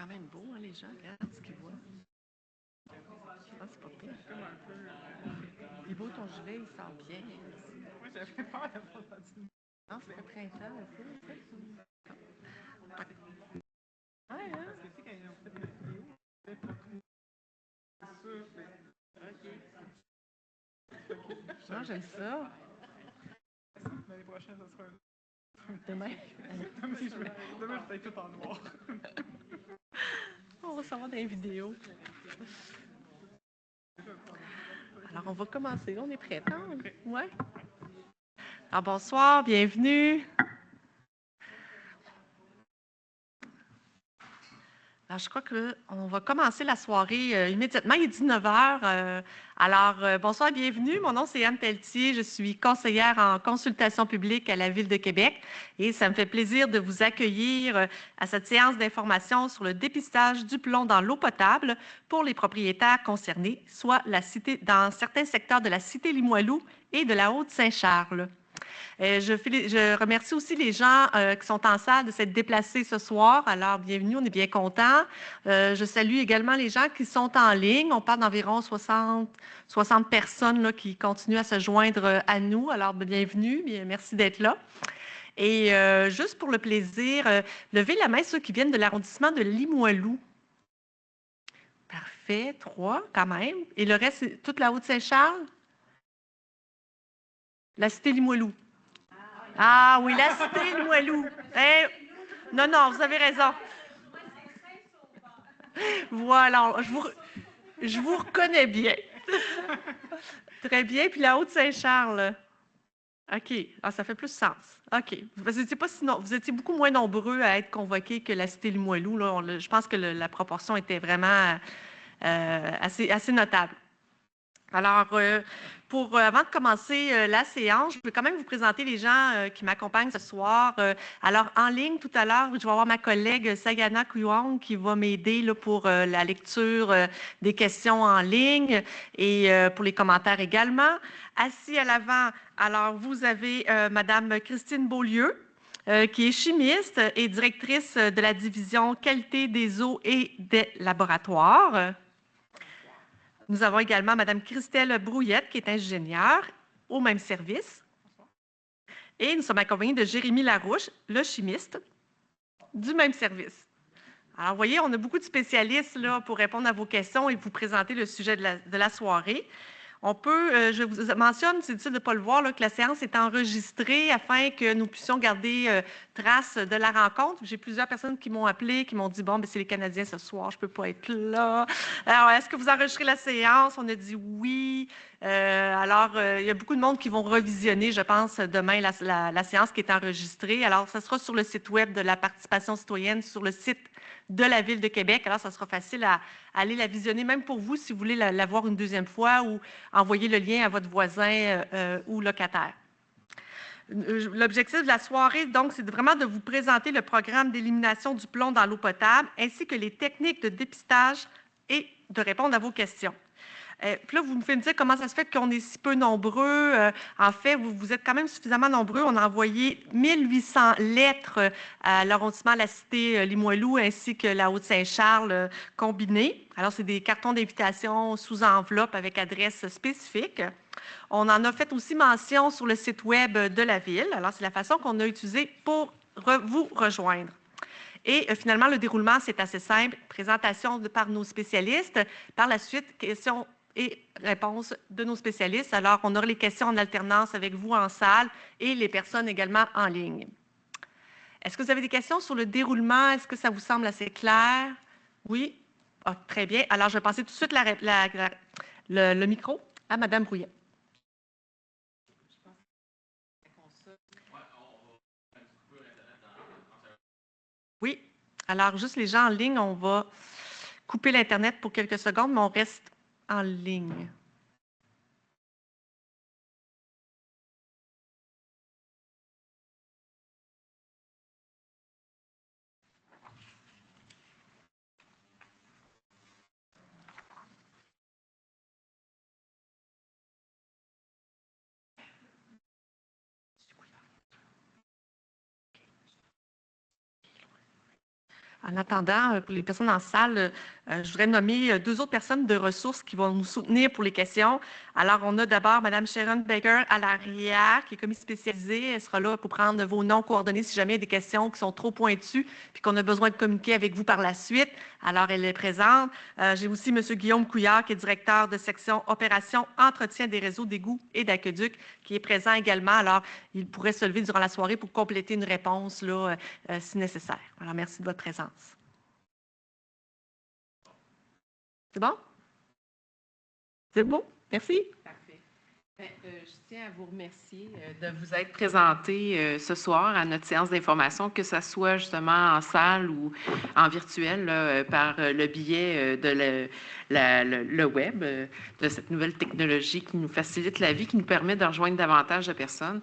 même beau, hein, les gens. Regarde ce qu'ils voient. Ah, c'est pas pire. Il est beau ton gilet, il sent bien. Moi, j'avais peur d'avoir entendu. Non, c'est pas printemps, un peu. Ouais, hein? Parce que tu sais, quand ils ont fait des vidéos, c'était pas trop sûr. OK. Non, j'aime ça. L'année prochaine, ça sera Demain. Demain, je vais être tout en noir. On va savoir des vidéos. Alors, on va commencer. On est prêts, hein? Ouais. Alors, bonsoir, bienvenue. Alors, je crois qu'on va commencer la soirée immédiatement. Il est 19h. Bonsoir, bienvenue. Mon nom, c'est Anne Pelletier. Je suis conseillère en consultation publique à la Ville de Québec et ça me fait plaisir de vous accueillir à cette séance d'information sur le dépistage du plomb dans l'eau potable pour les propriétaires concernés, soit dans certains secteurs de la cité Limoilou et de la Haute-Saint-Charles. Je remercie aussi les gens qui sont en salle de s'être déplacés ce soir. Alors, bienvenue, on est bien contents. Je salue également les gens qui sont en ligne. On parle d'environ 60 personnes là, qui continuent à se joindre à nous. Alors, bienvenue, merci d'être là. Et juste pour le plaisir, levez la main ceux qui viennent de l'arrondissement de Limoilou. Parfait, 3 quand même. Et le reste, c'est toute la Haute-Saint-Charles? La cité Limoilou. Ah oui, la cité Limoilou. Non, non, vous avez raison. Voilà, je vous reconnais bien. Très bien. Puis la Haute-Saint-Charles. OK. Ah, ça fait plus sens. OK. Vous étiez beaucoup moins nombreux à être convoqués que la cité Limoilou. Là. Je pense que la proportion était vraiment assez notable. Alors, avant de commencer la séance, je veux quand même vous présenter les gens qui m'accompagnent ce soir. Alors, en ligne, tout à l'heure, je vais avoir ma collègue Sayana Kuyong qui va m'aider pour la lecture des questions en ligne et pour les commentaires également. Assis à l'avant, alors, vous avez Madame Christine Beaulieu, qui est chimiste et directrice de la division qualité des eaux et des laboratoires. Nous avons également Mme Christelle Brouillette, qui est ingénieure au même service. Et nous sommes accompagnés de Jérémy Larouche, le chimiste, du même service. Alors, vous voyez, on a beaucoup de spécialistes là, pour répondre à vos questions et vous présenter le sujet de la soirée. Je vous mentionne, c'est difficile de ne pas le voir, là, que la séance est enregistrée afin que nous puissions garder trace de la rencontre. J'ai plusieurs personnes qui m'ont appelé, qui m'ont dit, bon, c'est les Canadiens ce soir, je ne peux pas être là. Alors, est-ce que vous enregistrez la séance? On a dit oui. Il y a beaucoup de monde qui vont revisionner, je pense, demain la séance qui est enregistrée. Alors, ça sera sur le site web de la participation citoyenne, sur le site de la Ville de Québec. Alors, ça sera facile à aller la visionner, même pour vous, si vous voulez la voir une deuxième fois ou envoyer le lien à votre voisin ou locataire. L'objectif de la soirée, donc, c'est vraiment de vous présenter le programme d'élimination du plomb dans l'eau potable ainsi que les techniques de dépistage et de répondre à vos questions. Puis là, vous me faites dire comment ça se fait qu'on est si peu nombreux. En fait, vous êtes quand même suffisamment nombreux. On a envoyé 1800 lettres à l'arrondissement de la cité Limoilou ainsi que la Haute-Saint-Charles combinés. Alors, c'est des cartons d'invitation sous enveloppe avec adresse spécifique. On en a fait aussi mention sur le site web de la Ville. Alors, c'est la façon qu'on a utilisée pour vous rejoindre. Et finalement, le déroulement, c'est assez simple. Présentation par nos spécialistes. Par la suite, questions et réponses de nos spécialistes. Alors, on aura les questions en alternance avec vous en salle et les personnes également en ligne. Est-ce que vous avez des questions sur le déroulement? Est-ce que ça vous semble assez clair? Oui? Ah, très bien. Alors, je vais passer tout de suite le micro à Mme Brouillet. Oui. Alors, juste les gens en ligne, on va couper l'Internet pour quelques secondes, mais on reste en ligne. En attendant, pour les personnes en salle, je voudrais nommer 2 autres personnes de ressources qui vont nous soutenir pour les questions. Alors, on a d'abord Mme Sharon Baker à l'arrière, qui est commis spécialisée. Elle sera là pour prendre vos noms, coordonnées, si jamais il y a des questions qui sont trop pointues, puis qu'on a besoin de communiquer avec vous par la suite. Alors, elle est présente. J'ai aussi M. Guillaume Couillard, qui est directeur de section Opération Entretien des réseaux d'égouts et d'aqueducs, qui est présent également. Alors, il pourrait se lever durant la soirée pour compléter une réponse là, si nécessaire. Alors, merci de votre présence. C'est bon? C'est bon? Merci. Parfait. Je tiens à vous remercier de vous être présenté ce soir à notre séance d'information, que ce soit justement en salle ou en virtuel, là, par le biais de le web, de cette nouvelle technologie qui nous facilite la vie, qui nous permet de rejoindre davantage de personnes.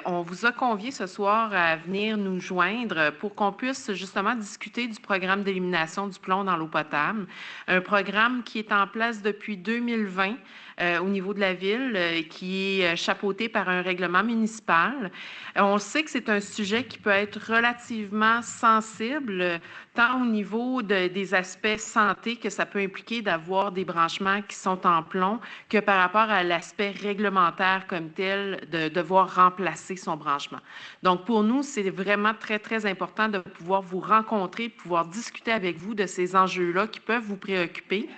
On vous a convié ce soir à venir nous joindre pour qu'on puisse justement discuter du programme d'élimination du plomb dans l'eau potable, un programme qui est en place depuis 2020 au niveau de la ville, qui est chapeauté par un règlement municipal. On sait que c'est un sujet qui peut être relativement sensible, tant au niveau des aspects santé que ça peut impliquer d'avoir des branchements qui sont en plomb, que par rapport à l'aspect réglementaire comme tel, de devoir remplacer son branchement. Donc, pour nous, c'est vraiment très, très important de pouvoir vous rencontrer, de pouvoir discuter avec vous de ces enjeux-là qui peuvent vous préoccuper.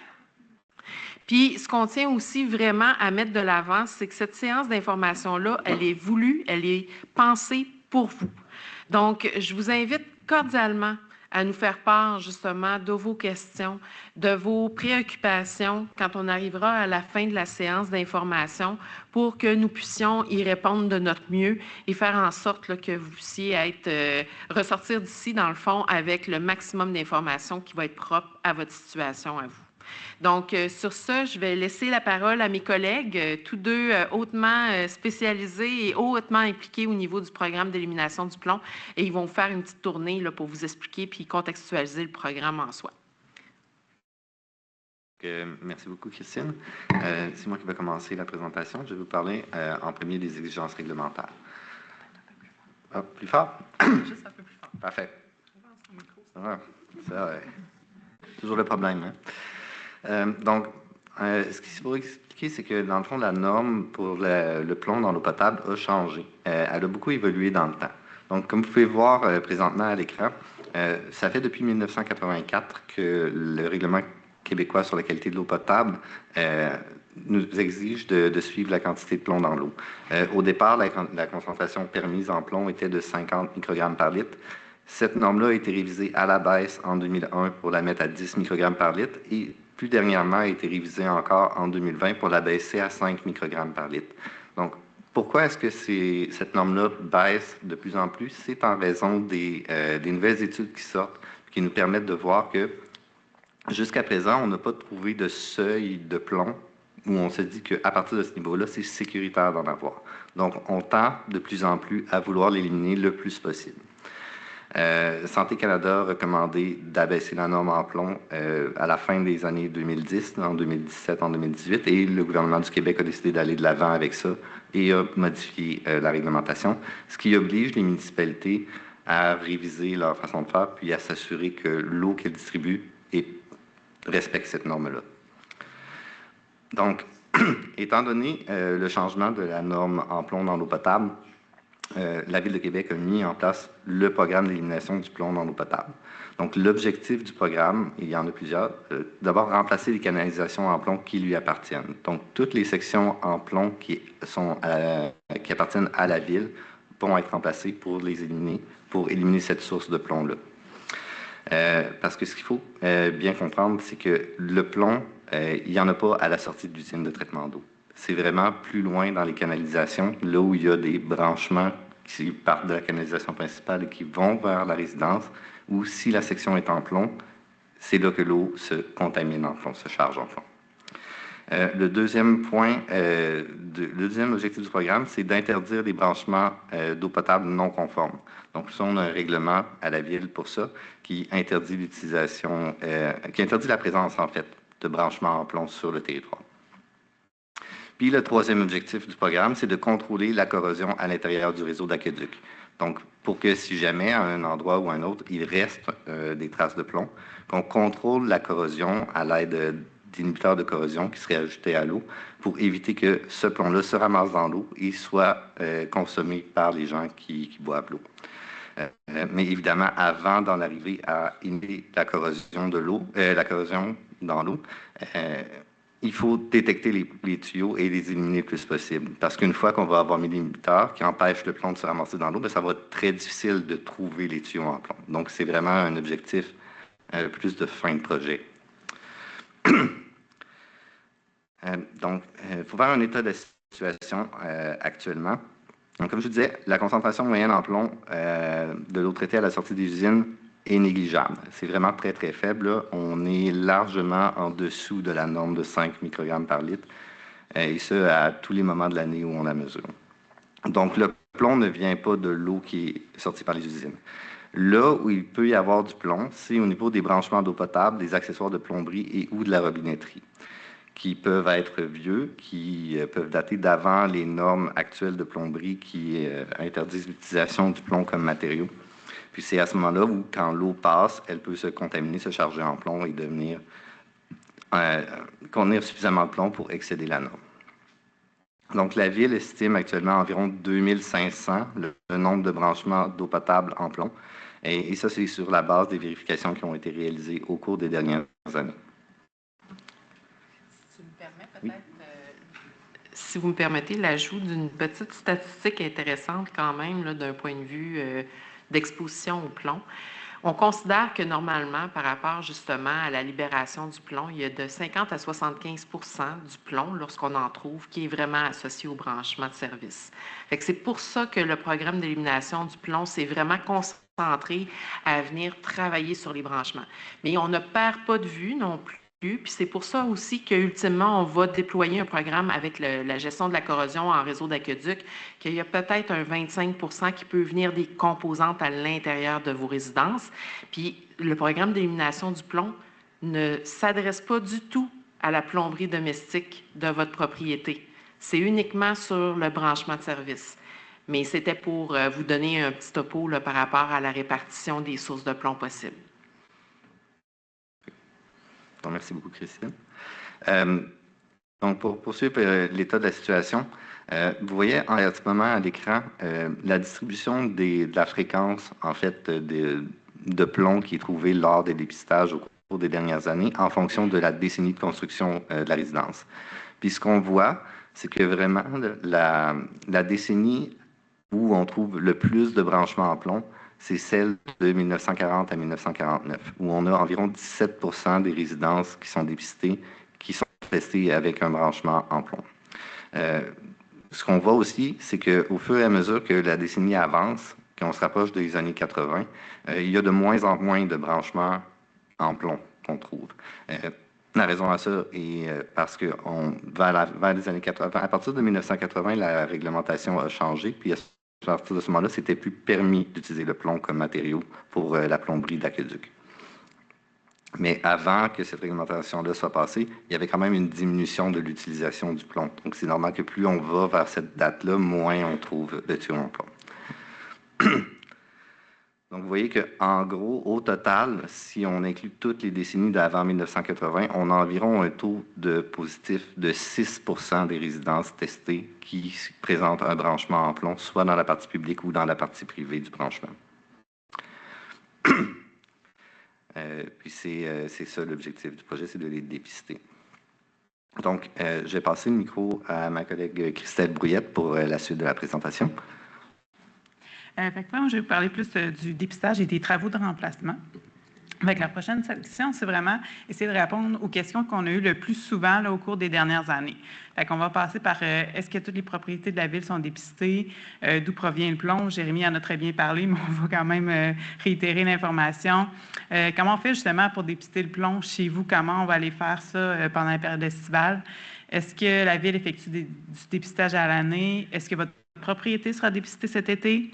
Puis, ce qu'on tient aussi vraiment à mettre de l'avant, c'est que cette séance d'information-là, elle est voulue, elle est pensée pour vous. Donc, je vous invite cordialement à nous faire part justement de vos questions, de vos préoccupations quand on arrivera à la fin de la séance d'information pour que nous puissions y répondre de notre mieux et faire en sorte là, que vous puissiez ressortir d'ici, dans le fond, avec le maximum d'informations qui va être propre à votre situation à vous. Donc, sur ça, je vais laisser la parole à mes collègues, tous deux hautement spécialisés et hautement impliqués au niveau du programme d'élimination du plomb. Et ils vont faire une petite tournée là, pour vous expliquer puis contextualiser le programme en soi. Merci beaucoup, Christine. C'est moi qui vais commencer la présentation. Je vais vous parler en premier des exigences réglementaires. Ah, plus fort? Juste un peu plus fort. Parfait. Ah, ça, toujours le problème, hein? Donc, ce qu'il faut expliquer, c'est que dans le fond, la norme pour le plomb dans l'eau potable a changé. Elle a beaucoup évolué dans le temps. Donc, comme vous pouvez voir présentement à l'écran, ça fait depuis 1984 que le règlement québécois sur la qualité de l'eau potable nous exige de suivre la quantité de plomb dans l'eau. Au départ, la concentration permise en plomb était de 50 microgrammes par litre. Cette norme-là a été révisée à la baisse en 2001 pour la mettre à 10 microgrammes par litre et plus dernièrement a été révisée encore en 2020 pour la baisser à 5 microgrammes par litre. Donc, pourquoi est-ce que cette norme-là baisse de plus en plus? C'est en raison des nouvelles études qui sortent, qui nous permettent de voir que jusqu'à présent, on n'a pas trouvé de seuil de plomb où on se dit qu'à partir de ce niveau-là, c'est sécuritaire d'en avoir. Donc, on tend de plus en plus à vouloir l'éliminer le plus possible. Santé Canada a recommandé d'abaisser la norme en plomb à la fin des années 2010, en 2017, en 2018, et le gouvernement du Québec a décidé d'aller de l'avant avec ça et a modifié la réglementation, ce qui oblige les municipalités à réviser leur façon de faire puis à s'assurer que l'eau qu'elles distribuent respecte cette norme-là. Donc, étant donné le changement de la norme en plomb dans l'eau potable, la Ville de Québec a mis en place le programme d'élimination du plomb dans l'eau potable. Donc, l'objectif du programme, il y en a plusieurs, d'abord remplacer les canalisations en plomb qui lui appartiennent. Donc, toutes les sections en plomb qui appartiennent à la Ville vont être remplacées pour éliminer cette source de plomb-là. Parce que ce qu'il faut bien comprendre, c'est que le plomb, il n'y en a pas à la sortie de l'usine de traitement d'eau. C'est vraiment plus loin dans les canalisations, là où il y a des branchements qui partent de la canalisation principale et qui vont vers la résidence, ou si la section est en plomb, c'est là que l'eau se contamine en fond, se charge en fond. Le deuxième point, le deuxième objectif du programme, c'est d'interdire les branchements d'eau potable non conformes. Donc, ça, on a un règlement à la Ville pour ça qui interdit l'utilisation, qui interdit la présence, en fait, de branchements en plomb sur le territoire. Puis le troisième objectif du programme, c'est de contrôler la corrosion à l'intérieur du réseau d'aqueduc. Donc, pour que si jamais à un endroit ou à un autre, il reste des traces de plomb, qu'on contrôle la corrosion à l'aide d'inhibiteurs de corrosion qui seraient ajoutés à l'eau pour éviter que ce plomb-là se ramasse dans l'eau et soit consommé par les gens qui boivent l'eau. Mais évidemment, avant d'en arriver à inhiber la corrosion de l'eau, la corrosion dans l'eau, il faut détecter les tuyaux et les éliminer le plus possible. Parce qu'une fois qu'on va avoir mis l'inhibiteur qui empêche le plomb de se ramasser dans l'eau, ça va être très difficile de trouver les tuyaux en plomb. Donc, c'est vraiment un objectif plus de fin de projet. Donc, il faut faire un état de situation actuellement. Donc, comme je vous disais, la concentration moyenne en plomb de l'eau traitée à la sortie des usines est négligeable. C'est vraiment très, très faible. Là. On est largement en dessous de la norme de 5 microgrammes par litre, et ce, à tous les moments de l'année où on la mesure. Donc, le plomb ne vient pas de l'eau qui est sortie par les usines. Là où il peut y avoir du plomb, c'est au niveau des branchements d'eau potable, des accessoires de plomberie et ou de la robinetterie, qui peuvent être vieux, qui peuvent dater d'avant les normes actuelles de plomberie qui interdisent l'utilisation du plomb comme matériau. Puis c'est à ce moment-là où, quand l'eau passe, elle peut se contaminer, se charger en plomb et contenir suffisamment de plomb pour excéder la norme. Donc, la Ville estime actuellement environ 2500 le nombre de branchements d'eau potable en plomb. Et ça, c'est sur la base des vérifications qui ont été réalisées au cours des dernières années. Si vous me permettez, l'ajout d'une petite statistique intéressante quand même, d'un point de vue d'exposition au plomb. On considère que normalement, par rapport justement à la libération du plomb, il y a de 50 à 75 du plomb, lorsqu'on en trouve, qui est vraiment associé au branchement de service. C'est pour ça que le programme d'élimination du plomb s'est vraiment concentré à venir travailler sur les branchements. Mais on ne perd pas de vue non plus. Puis c'est pour ça aussi qu'ultimement, on va déployer un programme avec la gestion de la corrosion en réseau d'aqueduc, qu'il y a peut-être un 25 qui peut venir des composantes à l'intérieur de vos résidences. Puis le programme d'élimination du plomb ne s'adresse pas du tout à la plomberie domestique de votre propriété. C'est uniquement sur le branchement de service. Mais c'était pour vous donner un petit topo là, par rapport à la répartition des sources de plomb possibles. Donc, merci beaucoup, Christine. Donc, pour poursuivre l'état de la situation, vous voyez en ce moment à l'écran la distribution de la fréquence, en fait, de plomb qui est trouvée lors des dépistages au cours des dernières années en fonction de la décennie de construction de la résidence. Puis, ce qu'on voit, c'est que vraiment, la décennie où on trouve le plus de branchements en plomb, c'est celle de 1940 à 1949, où on a environ 17 des résidences qui sont dépistées, qui sont testées avec un branchement en plomb. Ce qu'on voit aussi, c'est qu'au fur et à mesure que la décennie avance, qu'on se rapproche des années 80, il y a de moins en moins de branchements en plomb qu'on trouve. La raison à ça est parce que vers les années 80, à partir de 1980, la réglementation a changé, puis à partir de ce moment-là, c'était plus permis d'utiliser le plomb comme matériau pour la plomberie d'aqueduc. Mais avant que cette réglementation-là soit passée, il y avait quand même une diminution de l'utilisation du plomb. Donc, c'est normal que plus on va vers cette date-là, moins on trouve de tuyaux en plomb. Donc, vous voyez qu'en gros, au total, si on inclut toutes les décennies d'avant 1980, on a environ un taux de positif de 6 des résidences testées qui présentent un branchement en plomb, soit dans la partie publique ou dans la partie privée du branchement. Puis c'est ça l'objectif du projet, c'est de les dépister. Donc, je vais passer le micro à ma collègue Christelle Brouillette pour la suite de la présentation. Moi, je vais vous parler plus du dépistage et des travaux de remplacement. Avec la prochaine section, c'est vraiment essayer de répondre aux questions qu'on a eues le plus souvent là, au cours des dernières années. On va passer par est-ce que toutes les propriétés de la ville sont dépistées, d'où provient le plomb. Jérémy en a très bien parlé, mais on va quand même réitérer l'information. Comment on fait justement pour dépister le plomb chez vous? Comment on va aller faire ça pendant la période estivale? Est-ce que la ville effectue du dépistage à l'année? Est-ce que votre propriété sera dépistée cet été?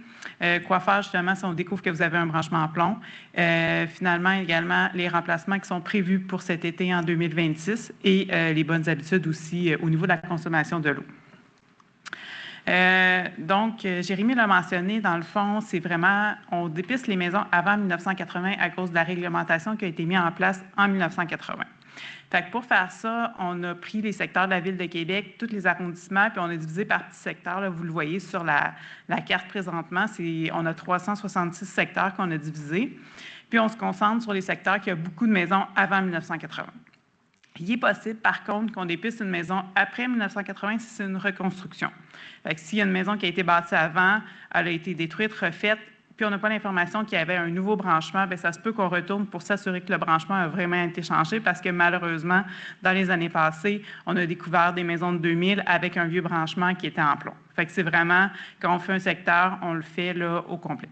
Quoi faire justement si on découvre que vous avez un branchement en plomb? Finalement, également, les remplacements qui sont prévus pour cet été en 2026 et les bonnes habitudes aussi au niveau de la consommation de l'eau. Donc, Jérémy l'a mentionné, dans le fond, c'est vraiment, on dépiste les maisons avant 1980 à cause de la réglementation qui a été mise en place en 1980. Fait que pour faire ça, on a pris les secteurs de la Ville de Québec, tous les arrondissements, puis on a divisé par petits secteurs. Là, vous le voyez sur la carte présentement, on a 366 secteurs qu'on a divisés. Puis on se concentre sur les secteurs qui ont beaucoup de maisons avant 1980. Il est possible, par contre, qu'on dépiste une maison après 1980 si c'est une reconstruction. Fait que s'il y a une maison qui a été bâtie avant, elle a été détruite, refaite, puis on n'a pas l'information qu'il y avait un nouveau branchement, bien, ça se peut qu'on retourne pour s'assurer que le branchement a vraiment été changé parce que malheureusement, dans les années passées, on a découvert des maisons de 2000 avec un vieux branchement qui était en plomb. Fait que c'est vraiment, quand on fait un secteur, on le fait là, au complet.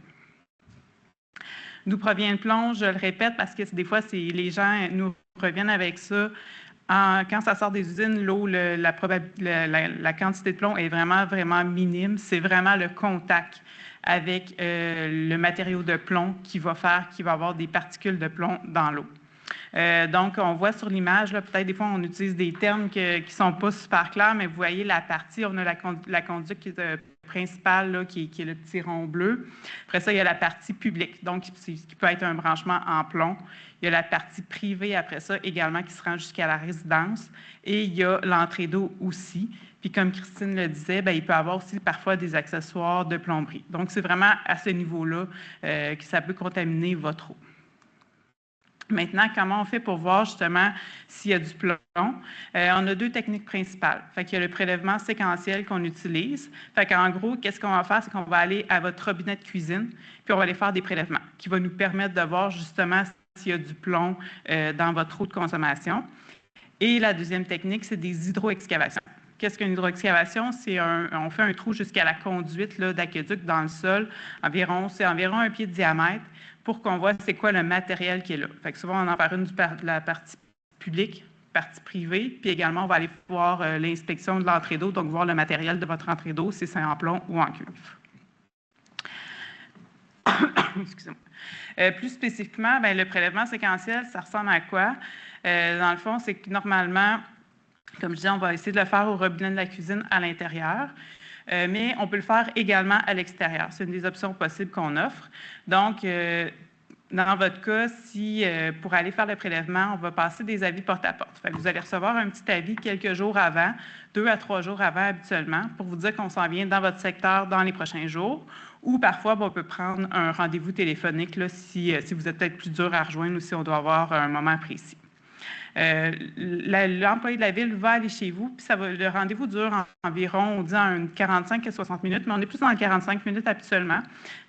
D'où provient le plomb? Je le répète parce que des fois, les gens nous reviennent avec ça. Quand ça sort des usines, l'eau, la quantité de plomb est vraiment, vraiment minime. C'est vraiment le contact avec le matériau de plomb qui va avoir des particules de plomb dans l'eau. Donc, on voit sur l'image, peut-être des fois, on utilise des termes qui ne sont pas super clairs, mais vous voyez la partie, on a la conduite qui est principale, là, qui est le petit rond bleu. Après ça, il y a la partie publique, donc qui peut être un branchement en plomb. Il y a la partie privée après ça également qui se rend jusqu'à la résidence. Et il y a l'entrée d'eau aussi. Puis comme Christine le disait, bien, il peut y avoir aussi parfois des accessoires de plomberie. Donc, c'est vraiment à ce niveau-là que ça peut contaminer votre eau. Maintenant, comment on fait pour voir justement s'il y a du plomb? On a deux techniques principales. Fait qu'il y a le prélèvement séquentiel qu'on utilise. Fait qu'en gros, qu'est-ce qu'on va faire? C'est qu'on va aller à votre robinet de cuisine, puis on va aller faire des prélèvements qui vont nous permettre de voir justement s'il y a du plomb dans votre eau de consommation. Et la deuxième technique, c'est des hydroexcavations. Qu'est-ce qu'une hydroexcavation? On fait un trou jusqu'à la conduite d'aqueduc dans le sol. C'est environ 1 pied de diamètre pour qu'on voit c'est quoi le matériel qui est là. Fait que souvent, on en parle de la partie publique, partie privée, puis également, on va aller voir l'inspection de l'entrée d'eau, donc voir le matériel de votre entrée d'eau, si c'est en plomb ou en cuivre. Excusez-moi. Plus spécifiquement, bien, le prélèvement séquentiel, ça ressemble à quoi? Dans le fond, c'est que normalement, comme je disais, on va essayer de le faire au robinet de la cuisine à l'intérieur, mais on peut le faire également à l'extérieur. C'est une des options possibles qu'on offre. Donc, dans votre cas, si pour aller faire le prélèvement, on va passer des avis porte-à-porte. Fait que vous allez recevoir un petit avis quelques jours avant, 2 à 3 jours avant habituellement, pour vous dire qu'on s'en vient dans votre secteur dans les prochains jours. Ou parfois, on peut prendre un rendez-vous téléphonique là, si vous êtes peut-être plus dur à rejoindre ou si on doit avoir un moment précis. L'employé de la ville va aller chez vous, puis le rendez-vous dure environ, on dit, 45 à 60 minutes, mais on est plus dans les 45 minutes habituellement.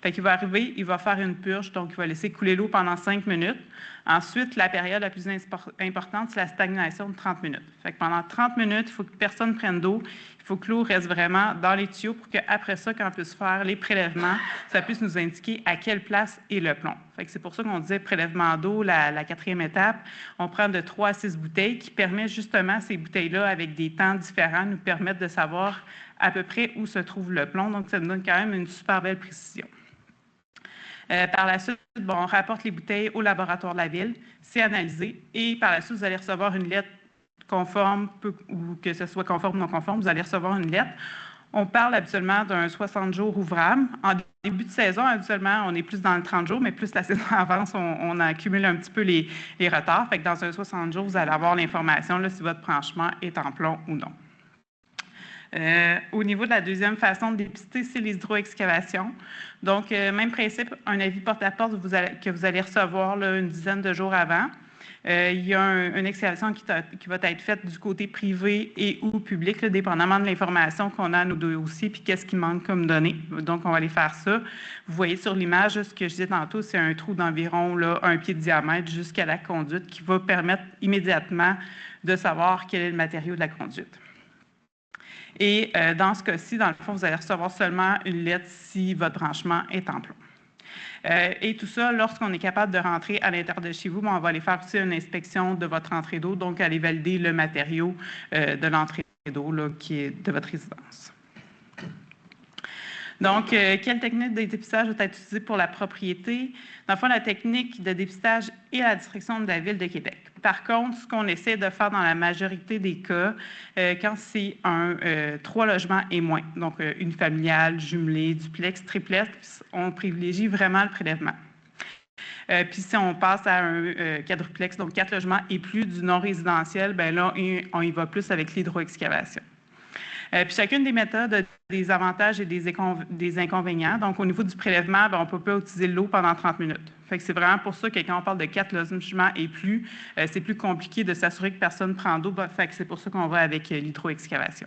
Fait qu'il va arriver, il va faire une purge, donc il va laisser couler l'eau pendant 5 minutes. Ensuite, la période la plus importante, c'est la stagnation de 30 minutes. Fait que pendant 30 minutes, il faut que personne prenne d'eau. Il faut que l'eau reste vraiment dans les tuyaux pour qu'après ça, quand on puisse faire les prélèvements, ça puisse nous indiquer à quelle place est le plomb. Fait que c'est pour ça qu'on disait prélèvement d'eau, la quatrième étape. On prend de 3 à 6 bouteilles qui permettent justement, ces bouteilles-là, avec des temps différents, nous permettent de savoir à peu près où se trouve le plomb. Donc, ça nous donne quand même une super belle précision. Par la suite, on rapporte les bouteilles au laboratoire de la ville, c'est analysé et par la suite, vous allez recevoir une lettre conforme ou que ce soit conforme ou non conforme, vous allez recevoir une lettre. On parle habituellement d'un 60 jours ouvrable. En début de saison, habituellement, on est plus dans le 30 jours, mais plus la saison avance, on accumule un petit peu les retards. Fait que dans un 60 jours, vous allez avoir l'information là, si votre branchement est en plomb ou non. Au niveau de la deuxième façon de dépister, c'est les hydroexcavations. Donc, même principe, un avis porte-à-porte que vous allez recevoir là, une dizaine de jours avant. Il y a une excavation qui va être faite du côté privé et ou public, là, dépendamment de l'information qu'on a à nos dossiers puis qu'est-ce qui manque comme données. Donc, on va aller faire ça. Vous voyez sur l'image, ce que je disais tantôt, c'est un trou d'environ 1 pied de diamètre jusqu'à la conduite qui va permettre immédiatement de savoir quel est le matériau de la conduite. Et dans ce cas-ci, dans le fond, vous allez recevoir seulement une lettre si votre branchement est en plomb. Et tout ça, lorsqu'on est capable de rentrer à l'intérieur de chez vous, on va aller faire aussi une inspection de votre entrée d'eau, donc aller valider le matériau de l'entrée d'eau qui est de votre résidence. Donc, quelle technique de dépistage va être utilisée pour la propriété? Dans le fond, la technique de dépistage est à la direction de la Ville de Québec. Par contre, ce qu'on essaie de faire dans la majorité des cas, quand c'est 3 logements et moins, donc une familiale, jumelée, duplex, triplex, on privilégie vraiment le prélèvement. Puis si on passe à un quadruplex, donc 4 logements et plus du non-résidentiel, bien là, on y va plus avec l'hydroexcavation. Puis chacune des méthodes a des avantages et des inconvénients. Donc, au niveau du prélèvement, bien, on ne peut pas utiliser l'eau pendant 30 minutes. Fait que c'est vraiment pour ça que quand on parle de 4 logements et plus, c'est plus compliqué de s'assurer que personne ne prend d'eau. Fait que c'est pour ça qu'on va avec l'hydroexcavation.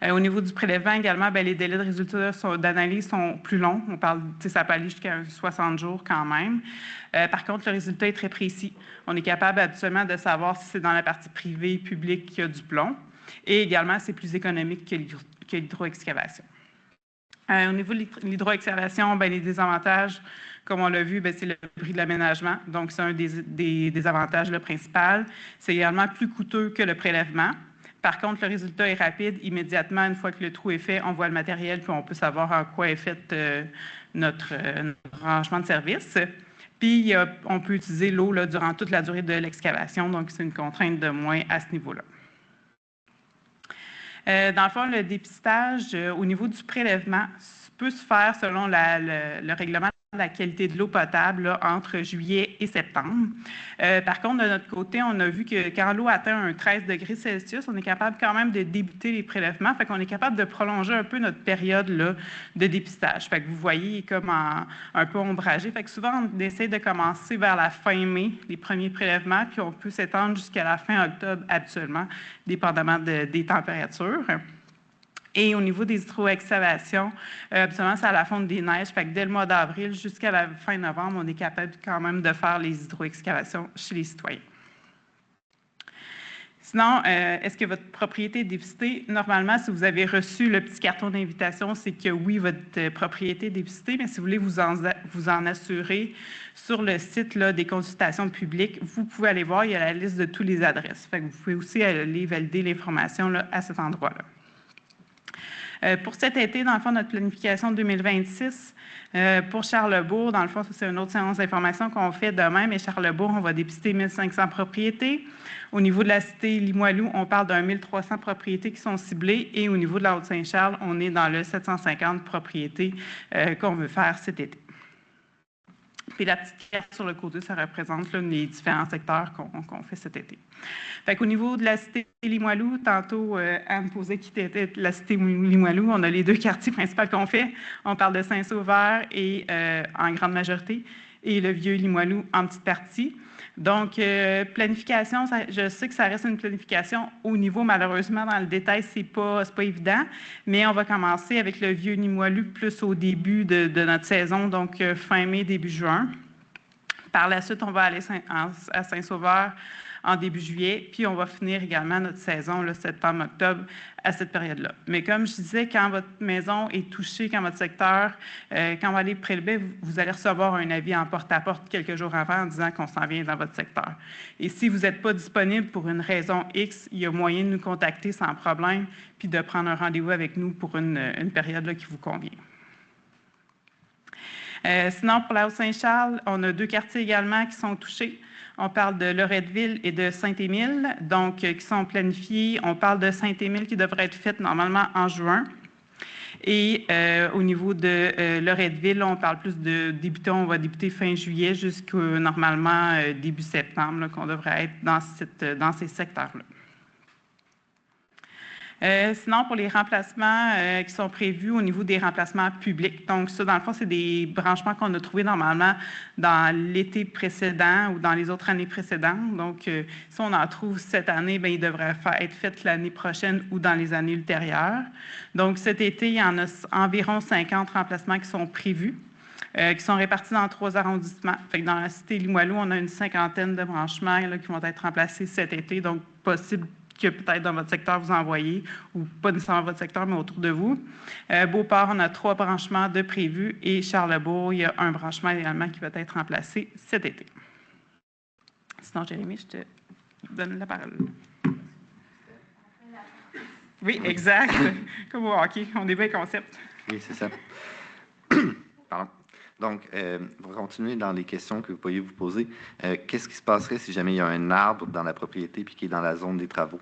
Au niveau du prélèvement également, bien, les délais de résultats d'analyse sont plus longs. On parle, ça peut aller jusqu'à 60 jours quand même. Par contre, le résultat est très précis. On est capable habituellement de savoir si c'est dans la partie privée, publique qu'il y a du plomb. Et également, c'est plus économique que l'hydroexcavation. Au niveau de l'hydroexcavation, bien, les désavantages, comme on l'a vu, bien, c'est le prix de l'aménagement. Donc, c'est un des avantages le principal. C'est également plus coûteux que le prélèvement. Par contre, le résultat est rapide. Immédiatement, une fois que le trou est fait, on voit le matériel puis on peut savoir en quoi est fait notre rangement de service. Puis, on peut utiliser l'eau durant toute la durée de l'excavation. Donc, c'est une contrainte de moins à ce niveau-là. Dans le fond, le dépistage au niveau du prélèvement peut se faire selon le règlement de la qualité de l'eau potable là, entre juillet et septembre. Par contre, de notre côté, on a vu que quand l'eau atteint un 13 degrés Celsius, on est capable quand même de débuter les prélèvements. Fait qu'on est capable de prolonger un peu notre période là, de dépistage. Fait que vous voyez, il est comme un peu ombragé. Fait que souvent, on essaie de commencer vers la fin mai, les premiers prélèvements, puis on peut s'étendre jusqu'à la fin octobre habituellement, dépendamment des températures. Et au niveau des hydroexcavations, habituellement, c'est à la fonte des neiges. Fait que dès le mois d'avril jusqu'à la fin novembre, on est capable quand même de faire les hydroexcavations chez les citoyens. Sinon, est-ce que votre propriété est dépistée? Normalement, si vous avez reçu le petit carton d'invitation, c'est que oui, votre propriété est dépistée, mais si vous voulez vous en assurer, sur le site là, des consultations publiques, vous pouvez aller voir, il y a la liste de toutes les adresses. Fait que vous pouvez aussi aller valider l'information à cet endroit-là. Pour cet été, dans le fond, notre planification 2026, pour Charlesbourg, dans le fond, ça, c'est une autre séance d'information qu'on fait demain, mais Charlesbourg, on va dépister 1500 propriétés. Au niveau de la cité Limoilou, on parle d'un 1300 propriétés qui sont ciblées, et au niveau de la Haute-Saint-Charles, on est dans le 750 propriétés qu'on veut faire cet été. Puis la petite carte sur le côté, ça représente là, les différents secteurs qu'on fait cet été. Fait qu'au niveau de la cité Limoilou, tantôt, Anne posait qui était la cité Limoilou. On a les 2 quartiers principaux qu'on fait. On parle de Saint-Sauveur et en grande majorité, et le vieux Limoilou en petite partie. Donc, planification, je sais que ça reste une planification au niveau, malheureusement, dans le détail, c'est pas évident, mais on va commencer avec le vieux Limoilou plus au début de notre saison, donc fin mai, début juin. Par la suite, on va aller à Saint-Sauveur en début juillet, puis on va finir également notre saison, septembre-octobre, à cette période-là. Mais comme je disais, quand votre maison est touchée, quand votre secteur, quand on va aller prélever, vous allez recevoir un avis en porte-à-porte quelques jours avant en disant qu'on s'en vient dans votre secteur. Et si vous n'êtes pas disponible pour une raison X, il y a moyen de nous contacter sans problème, puis de prendre un rendez-vous avec nous pour une période là, qui vous convient. Sinon, pour la Haute-Saint-Charles, on a 2 quartiers également qui sont touchés. On parle de Loretteville et de Saint-Émile, donc qui sont planifiés. On parle de Saint-Émile qui devrait être faite normalement en juin. Et au niveau de Loretteville, on parle plus de débuter, on va débuter fin juillet jusqu'au normalement début septembre, qu'on devrait être dans ces secteurs-là. Sinon, pour les remplacements qui sont prévus au niveau des remplacements publics, donc ça, dans le fond, c'est des branchements qu'on a trouvés normalement dans l'été précédent ou dans les autres années précédentes. Donc, si on en trouve cette année, bien, ils devraient être faits l'année prochaine ou dans les années ultérieures. Donc, cet été, il y en a environ 50 remplacements qui sont prévus. Qui sont répartis dans 3 arrondissements. Fait que dans la cité Limoilou, on a une 50aine de branchements là, qui vont être remplacés cet été, donc possible que peut-être dans votre secteur vous envoyez, ou pas nécessairement votre secteur, mais autour de vous. Beauport, on a 3 branchements de prévus, et Charlesbourg, il y a un branchement également qui va être remplacé cet été. Sinon, Jérémy, je te donne la parole. Oui, exact. Comme au hockey, on est bien concept. Oui, c'est ça. Pardon. Donc, pour continuer dans les questions que vous pourriez vous poser, qu'est-ce qui se passerait si jamais il y a un arbre dans la propriété puis qui est dans la zone des travaux?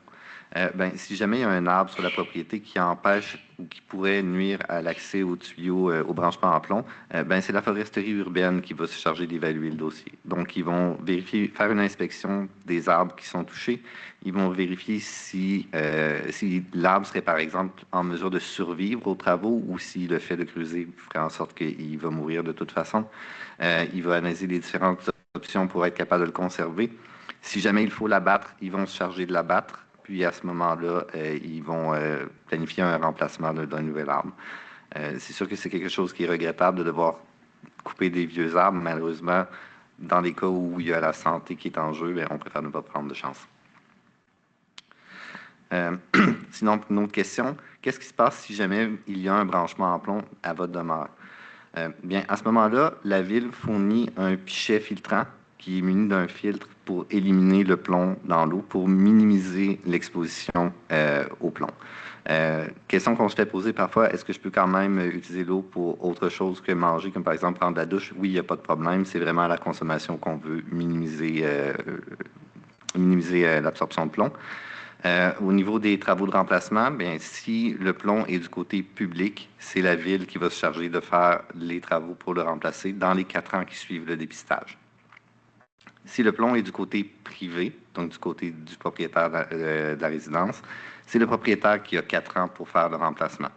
Si jamais il y a un arbre sur la propriété qui empêche ou qui pourrait nuire à l'accès aux tuyaux, au branchement en plomb, c'est la foresterie urbaine qui va se charger d'évaluer le dossier. Donc, ils vont vérifier, faire une inspection des arbres qui sont touchés. Ils vont vérifier si l'arbre serait, par exemple, en mesure de survivre aux travaux ou si le fait de creuser ferait en sorte qu'il va mourir de toute façon. Il va analyser les différentes options pour être capable de le conserver. Si jamais il faut l'abattre, ils vont se charger de l'abattre. Puis à ce moment-là, ils vont planifier un remplacement d'un nouvel arbre. C'est sûr que c'est quelque chose qui est regrettable de devoir couper des vieux arbres. Malheureusement, dans les cas où il y a la santé qui est en jeu, on préfère ne pas prendre de chance. Sinon, une autre question, qu'est-ce qui se passe si jamais il y a un branchement en plomb à votre demeure? À ce moment-là, la Ville fournit un pichet filtrant qui est muni d'un filtre pour éliminer le plomb dans l'eau, pour minimiser l'exposition au plomb. Question qu'on se fait poser parfois, est-ce que je peux quand même utiliser l'eau pour autre chose que manger, comme par exemple prendre la douche? Oui, il n'y a pas de problème, c'est vraiment la consommation qu'on veut minimiser l'absorption de plomb. Au niveau des travaux de remplacement, si le plomb est du côté public, c'est la Ville qui va se charger de faire les travaux pour le remplacer dans les 4 ans qui suivent le dépistage. Si le plomb est du côté privé, donc du côté du propriétaire de la résidence, c'est le propriétaire qui a 4 ans pour faire le remplacement.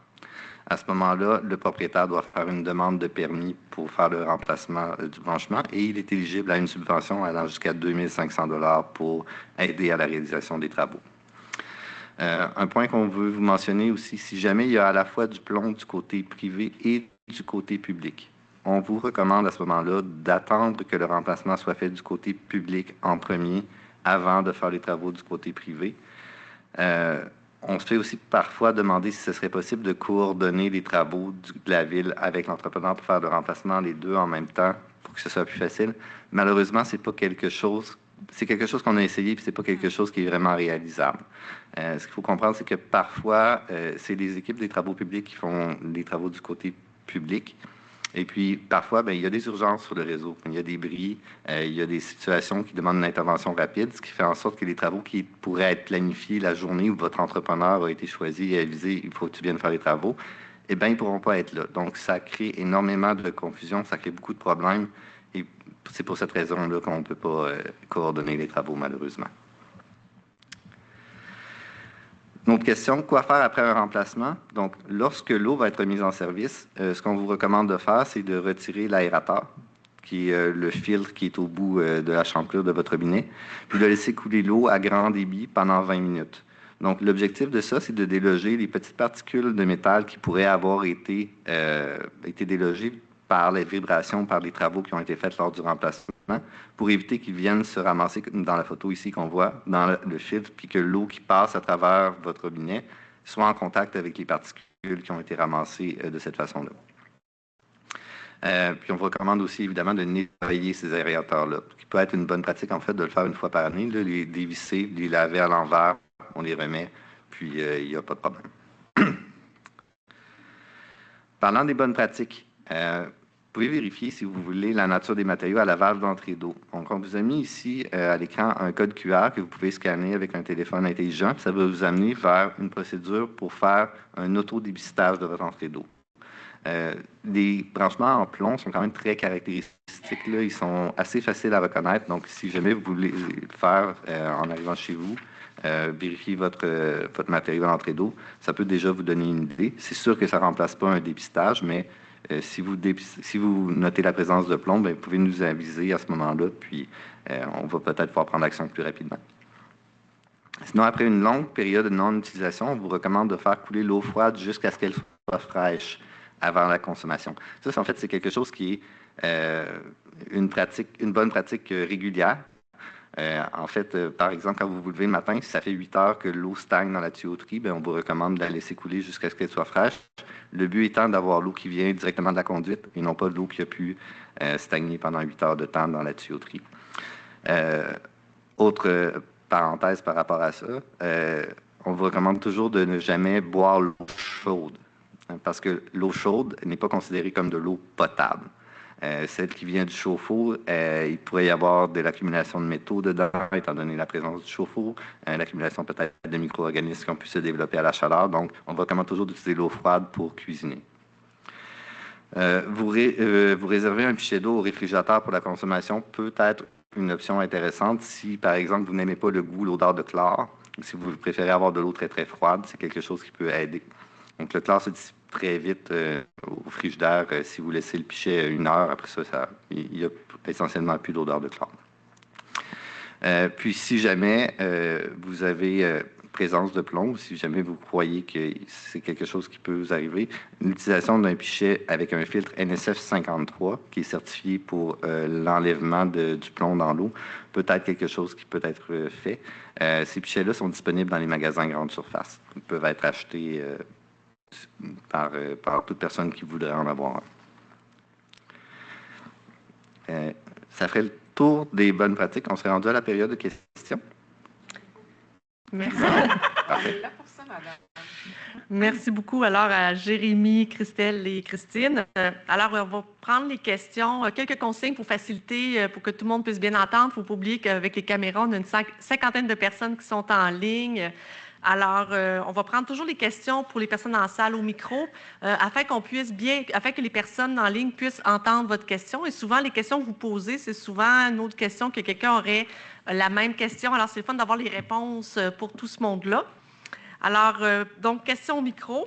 À ce moment-là, le propriétaire doit faire une demande de permis pour faire le remplacement du branchement et il est éligible à une subvention allant jusqu'à 2 500 $ pour aider à la réalisation des travaux. Un point qu'on veut vous mentionner aussi, si jamais il y a à la fois du plomb du côté privé et du côté public, on vous recommande à ce moment-là d'attendre que le remplacement soit fait du côté public en premier avant de faire les travaux du côté privé. On se fait aussi parfois demander si ce serait possible de coordonner les travaux de la Ville avec l'entrepreneur pour faire le remplacement les deux en même temps pour que ce soit plus facile. Malheureusement, c'est quelque chose qu'on a essayé, puis c'est pas quelque chose qui est vraiment réalisable. Ce qu'il faut comprendre, c'est que parfois, c'est les équipes des travaux publics qui font les travaux du côté public. Et puis, parfois, il y a des urgences sur le réseau. Il y a des bris, il y a des situations qui demandent une intervention rapide, ce qui fait en sorte que les travaux qui pourraient être planifiés la journée où votre entrepreneur a été choisi et avisé, il faut que tu viennes faire les travaux, ils ne pourront pas être là. Donc, ça crée énormément de confusion, ça crée beaucoup de problèmes. Et c'est pour cette raison-là qu'on ne peut pas coordonner les travaux, malheureusement. Une autre question, quoi faire après un remplacement? Donc, lorsque l'eau va être mise en service, ce qu'on vous recommande de faire, c'est de retirer l'aérateur, qui est le filtre qui est au bout de la champlure de votre robinet, puis de laisser couler l'eau à grand débit pendant 20 minutes. Donc, l'objectif de ça, c'est de déloger les petites particules de métal qui pourraient avoir été délogées par les vibrations, par les travaux qui ont été faits lors du remplacement, pour éviter qu'ils viennent se ramasser dans la photo ici qu'on voit, dans le filtre, puis que l'eau qui passe à travers votre robinet soit en contact avec les particules qui ont été ramassées de cette façon-là. Puis on vous recommande aussi évidemment de nettoyer ces aérateurs-là, qui peut être une bonne pratique en fait de le faire une fois par année, là, les dévisser, les laver à l'envers, on les remet, puis il n'y a pas de problème. Parlant des bonnes pratiques, vous pouvez vérifier, si vous voulez, la nature des matériaux à la valve d'entrée d'eau. Donc, on vous a mis ici à l'écran un code QR que vous pouvez scanner avec un téléphone intelligent. Ça va vous amener vers une procédure pour faire un autodépistage de votre entrée d'eau. Les branchements en plomb sont quand même très caractéristiques. Là. Ils sont assez faciles à reconnaître. Donc, si jamais vous voulez le faire en arrivant chez vous, vérifier votre matériau à l'entrée d'eau, ça peut déjà vous donner une idée. C'est sûr que ça ne remplace pas un dépistage, mais si vous notez la présence de plomb, vous pouvez nous aviser à ce moment-là, puis on va peut-être pouvoir prendre action plus rapidement. Sinon, après une longue période de non-utilisation, on vous recommande de faire couler l'eau froide jusqu'à ce qu'elle soit fraîche avant la consommation. Ça, en fait, c'est quelque chose qui est une bonne pratique régulière. En fait, par exemple, quand vous vous levez le matin, si ça fait 8 heures que l'eau stagne dans la tuyauterie, on vous recommande de la laisser couler jusqu'à ce qu'elle soit fraîche. Le but étant d'avoir l'eau qui vient directement de la conduite et non pas l'eau qui a pu stagner pendant 8 heures de temps dans la tuyauterie. Autre parenthèse par rapport à ça, on vous recommande toujours de ne jamais boire l'eau chaude. hein, parce que l'eau chaude n'est pas considérée comme de l'eau potable. Celle qui vient du chauffe-eau, il pourrait y avoir de l'accumulation de métaux dedans, étant donné la présence du chauffe-eau, l'accumulation peut-être de micro-organismes qui ont pu se développer à la chaleur. Donc, on va recommande toujours d'utiliser l'eau froide pour cuisiner. Vous réservez un pichet d'eau au réfrigérateur pour la consommation peut être une option intéressante si, par exemple, vous n'aimez pas le goût, l'odeur de chlore, ou si vous préférez avoir de l'eau très, très froide, c'est quelque chose qui peut aider. Donc, le chlore se dissipe très vite au frigidaire si vous laissez le pichet 1 heure. Après ça, il n'y a essentiellement plus d'odeur de chlore. Puis, si jamais vous avez présence de plomb, ou si jamais vous croyez que c'est quelque chose qui peut vous arriver, l'utilisation d'un pichet avec un filtre NSF 53, qui est certifié pour l'enlèvement du plomb dans l'eau, peut être quelque chose qui peut être fait. Ces pichets-là sont disponibles dans les magasins grande surface. Ils peuvent être achetés par toute personne qui voudrait en avoir un. Ça ferait le tour des bonnes pratiques. On serait rendu à la période de questions. Merci. Parfait. Merci beaucoup alors à Jérémy, Christelle et Christine. Alors, on va prendre les questions. Quelques consignes pour faciliter, pour que tout le monde puisse bien entendre. Il ne faut pas oublier qu'avec les caméras, on a une cinquantaine de personnes qui sont en ligne. Alors, on va prendre toujours les questions pour les personnes en salle au micro, afin que les personnes en ligne puissent entendre votre question. Et souvent, les questions que vous posez, c'est souvent une autre question que quelqu'un aurait la même question. Alors, c'est le fun d'avoir les réponses pour tout ce monde-là. Alors, donc, question au micro.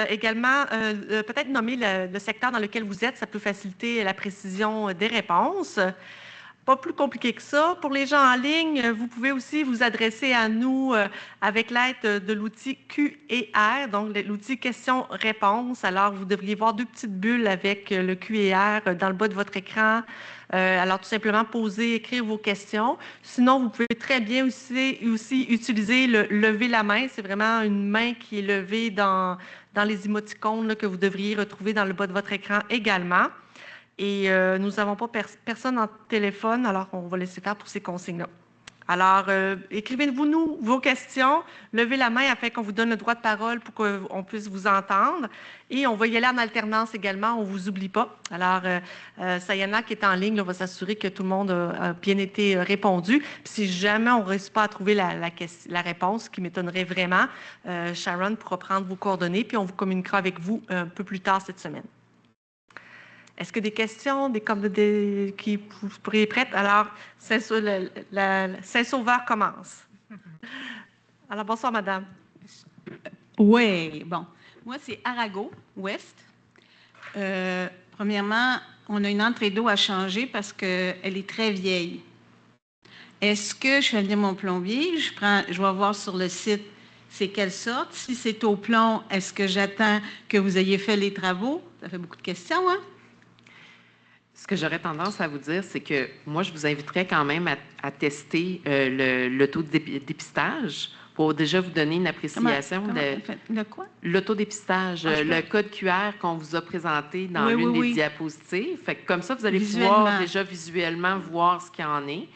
Également, peut-être nommer le secteur dans lequel vous êtes, ça peut faciliter la précision des réponses. Pas plus compliqué que ça. Pour les gens en ligne, vous pouvez aussi vous adresser à nous avec l'aide de l'outil Q&R, donc l'outil questions-réponses. Alors, vous devriez voir 2 petites bulles avec le Q&R dans le bas de votre écran. Alors, tout simplement, écrire vos questions. Sinon, vous pouvez très bien aussi utiliser le lever la main. C'est vraiment une main qui est levée dans les émoticônes là, que vous devriez retrouver dans le bas de votre écran également. Et nous n'avons pas personne en téléphone, alors on va laisser faire pour ces consignes-là. Alors, écrivez-vous vos questions, levez la main afin qu'on vous donne le droit de parole pour qu'on puisse vous entendre. Et on va y aller en alternance également, on ne vous oublie pas. Alors, Sayana qui est en ligne là, va s'assurer que tout le monde a bien été répondu. Puis si jamais on ne réussit pas à trouver la réponse, ce qui m'étonnerait vraiment, Sharon pourra prendre vos coordonnées, puis on vous communiquera avec vous un peu plus tard cette semaine. Est-ce que des questions, qui vous pourriez prêtes? Alors, Saint-Sauveur commence. Alors, bonsoir, madame. Oui, bon. Moi, c'est Arago, ouest. Premièrement, on a une entrée d'eau à changer parce qu'elle est très vieille. Est-ce que je fais venir mon plombier? Je vais voir sur le site c'est quelle sorte. Si c'est au plomb, est-ce que j'attends que vous ayez fait les travaux? Ça fait beaucoup de questions, hein? Ce que j'aurais tendance à vous dire, c'est que moi, je vous inviterais quand même à tester l'autodépistage pour déjà vous donner une appréciation Le quoi? L'autodépistage, le code QR qu'on vous a présenté dans l'une des diapositives. Fait que comme ça, vous allez pouvoir déjà visuellement voir ce qu'il y en est.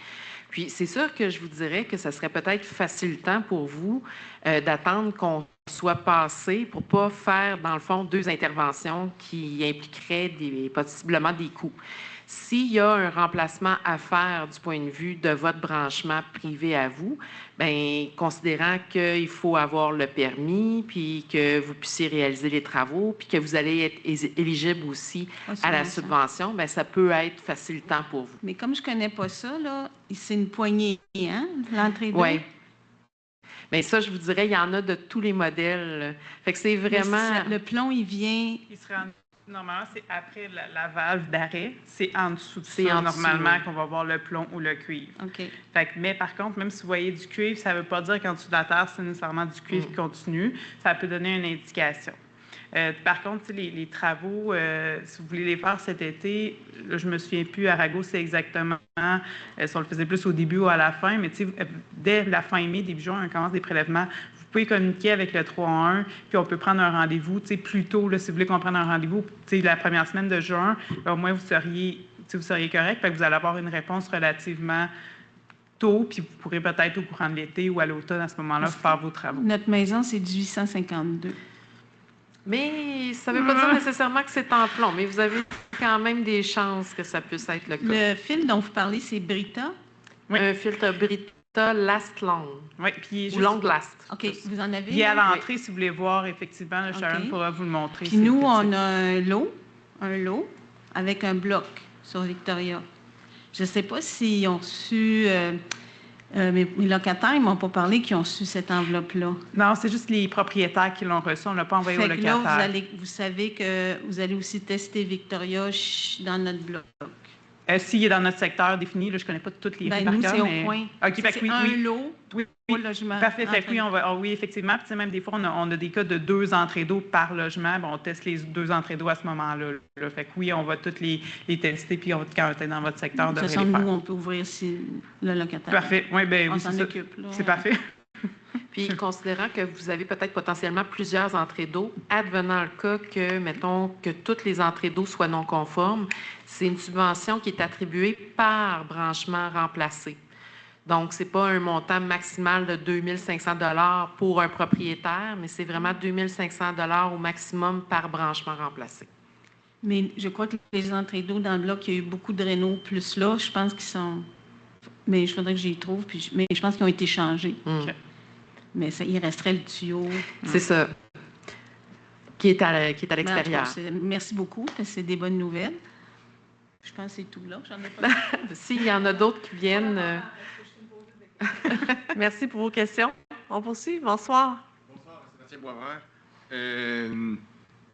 Puis, c'est sûr que je vous dirais que ça serait peut-être facilitant pour vous d'attendre qu'on soit passé pour ne pas faire, dans le fond, 2 interventions qui impliqueraient possiblement des coûts. S'il y a un remplacement à faire du point de vue de votre branchement privé à vous, bien, considérant qu'il faut avoir le permis, puis que vous puissiez réaliser les travaux, puis que vous allez être éligible aussi à la subvention, bien, ça peut être facilitant pour vous. Mais comme je ne connais pas ça, là, c'est une poignée, hein, l'entrée d'eau? Oui. Bien, ça, je vous dirais, il y en a de tous les modèles. Fait que c'est vraiment... Le plomb, il vient... Normalement, c'est après la valve d'arrêt. C'est en dessous de ça, normalement, qu'on va voir le plomb ou le cuivre. OK. Fait que, mais par contre, même si vous voyez du cuivre, ça ne veut pas dire qu'en dessous de la terre, c'est nécessairement du cuivre qui continue. Ça peut donner une indication. Par contre, les travaux, si vous voulez les faire cet été, là, je ne me souviens plus, Arago, c'est exactement, si on le faisait plus au début ou à la fin, mais dès la fin mai, début juin, on commence des prélèvements. Vous pouvez communiquer avec le 3-1, puis on peut prendre un rendez-vous plus tôt, là, si vous voulez qu'on prenne un rendez-vous, la première semaine de juin, au moins vous seriez correct, fait que vous allez avoir une réponse relativement tôt, puis vous pourrez peut-être au courant de l'été ou à l'automne, à ce moment-là, faire vos travaux. Notre maison, c'est 1852. Mais ça ne veut pas dire nécessairement que c'est en plomb, mais vous avez quand même des chances que ça puisse être le cas. Le fil dont vous parlez, c'est Brita? Oui. Un filtre Brita Last Long, Oui, puis ou Long Last. OK, vous en avez? il est à là? l'entrée, si vous voulez voir, effectivement, là, Sharon OK. pourra vous le montrer. Puis c'est nous, petit. on a un lot avec un bloc sur Victoria. Je ne sais pas s'ils ont reçu, mes locataires, ils ne m'ont pas parlé qu'ils ont reçu cette enveloppe-là. Non, c'est juste les propriétaires qui l'ont reçu. On ne l'a pas envoyé au Fait que là, locataire. vous savez que vous allez aussi tester Victoria dans notre bloc. S'il est dans notre secteur défini, là, je ne connais pas toutes les rues Ben, par nous, cœur, c'est mais... au point. OK, fait que C'est oui, un oui. lot, Oui, trois oui. logements. Parfait. Fait que oui, Entre- on va... ah oui, effectivement. Puis, tu sais, même des fois, on a des cas de 2 entrées d'eau par logement. Bon, on teste les 2 entrées d'eau à ce moment-là. Là. Fait que oui, on va toutes les tester, puis on va, quand on est dans votre secteur, on De toute devrait façon, les nous, faire. on peut ouvrir si le locataire. Parfait. Oui, ben On oui, s'en c'est ça. occupe, là. C'est parfait. Puis, considérant que vous avez peut-être potentiellement plusieurs entrées d'eau, advenant le cas que, mettons, que toutes les entrées d'eau soient non conformes, c'est une subvention qui est attribuée par branchement remplacé. Donc, ce n'est pas un montant maximal de 2 500 $ pour un propriétaire, mais c'est vraiment 2 500 $ au maximum par branchement remplacé. Mais je crois que les entrées d'eau dans le bloc, il y a eu beaucoup de rénaux plus là. Je pense qu'ils sont... Mais il faudrait que j'y trouve. Mais je pense qu'ils ont été changés. OK. Mais il resterait le tuyau. C'est ça. Qui est à Mais en tout cas, l'extérieur. merci beaucoup, parce que c'est des bonnes nouvelles. Je pense que c'est tout là. J'en ai pas. S'il y en a d'autres qui viennent... Merci pour vos questions. On poursuit. Bonsoir. Bonsoir, Sébastien Boisvert.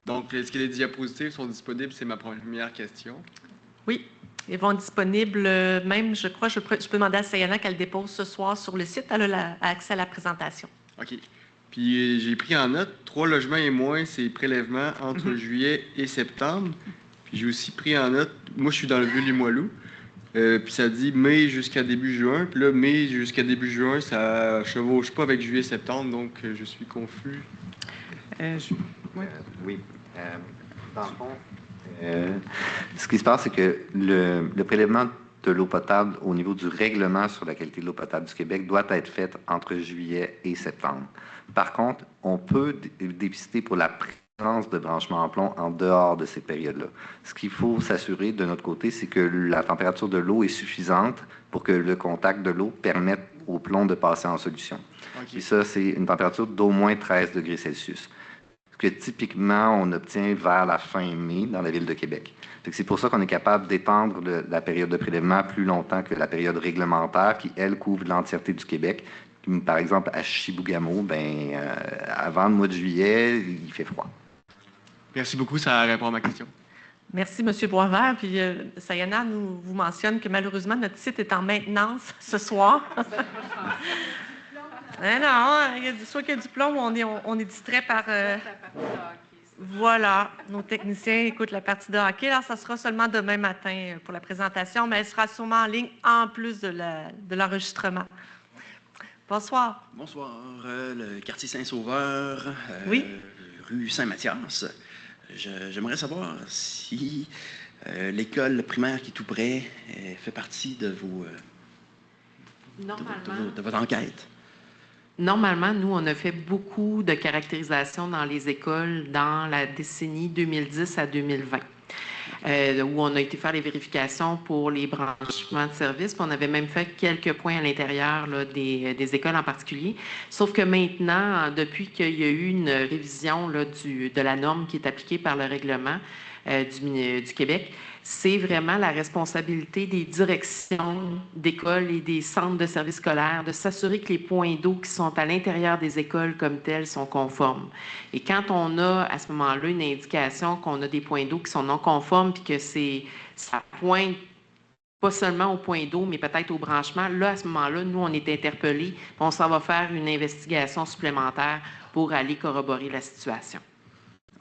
Donc, est-ce que les diapositives sont disponibles? C'est ma première question. Oui, ils vont être disponibles, même, je crois, je peux demander à Sayana qu'elle dépose ce soir sur le site. Elle a accès à la présentation. OK. Puis, j'ai pris en note 3 logements et moins, c'est prélèvements entre juillet et septembre. Puis, j'ai aussi pris en note, moi, je suis dans le Vieux-Limoilou, puis ça dit mai jusqu'à début juin. Puis là, mai jusqu'à début juin, ça chevauche pas avec juillet-septembre, donc je suis confus. Oui. Dans le fond, ce qui se passe, c'est que le prélèvement de l'eau potable au niveau du règlement sur la qualité de l'eau potable du Québec doit être fait entre juillet et septembre. Par contre, on peut dépister pour la présence de branchements en plomb en dehors de ces périodes-là. Ce qu'il faut s'assurer de notre côté, c'est que la température de l'eau est suffisante pour que le contact de l'eau permette au plomb de passer en solution. OK. Et ça, c'est une température d'au moins 13 degrés Celsius. Ce que typiquement, on obtient vers la fin mai dans la ville de Québec. C'est pour ça qu'on est capable d'étendre la période de prélèvement plus longtemps que la période réglementaire qui, elle, couvre l'entièreté du Québec. Par exemple, à Chibougamau, avant le mois de juillet, il fait froid. Merci beaucoup, ça répond à ma question. Merci, M. Boisvert. Puis, Sayana vous mentionne que malheureusement, notre site est en maintenance ce soir. Mais non, soit qu'il y a du plomb, on est distrait par... Voilà, nos techniciens écoutent la partie de hockey. Alors, ça sera seulement demain matin pour la présentation, mais elle sera sûrement en ligne en plus de l'enregistrement. Bonsoir. Bonsoir, le quartier Saint-Sauveur, Oui. Rue Saint-Mathias. J'aimerais savoir si l'école primaire qui est tout près fait partie de de votre enquête. Normalement, nous, on a fait beaucoup de caractérisation dans les écoles dans la décennie 2010 à 2020, où on a été faire les vérifications pour les branchements de services. Puis on avait même fait quelques points à l'intérieur là, des écoles en particulier. Sauf que maintenant, depuis qu'il y a eu une révision là, de la norme qui est appliquée par le règlement du Québec, c'est vraiment la responsabilité des directions d'écoles et des centres de services scolaires de s'assurer que les points d'eau qui sont à l'intérieur des écoles comme tels sont conformes. Et quand on a à ce moment-là une indication qu'on a des points d'eau qui sont non conformes puis que ça pointe pas seulement au point d'eau, mais peut-être au branchement, là, à ce moment-là, nous, on est interpellés puis on s'en va faire une investigation supplémentaire pour aller corroborer la situation.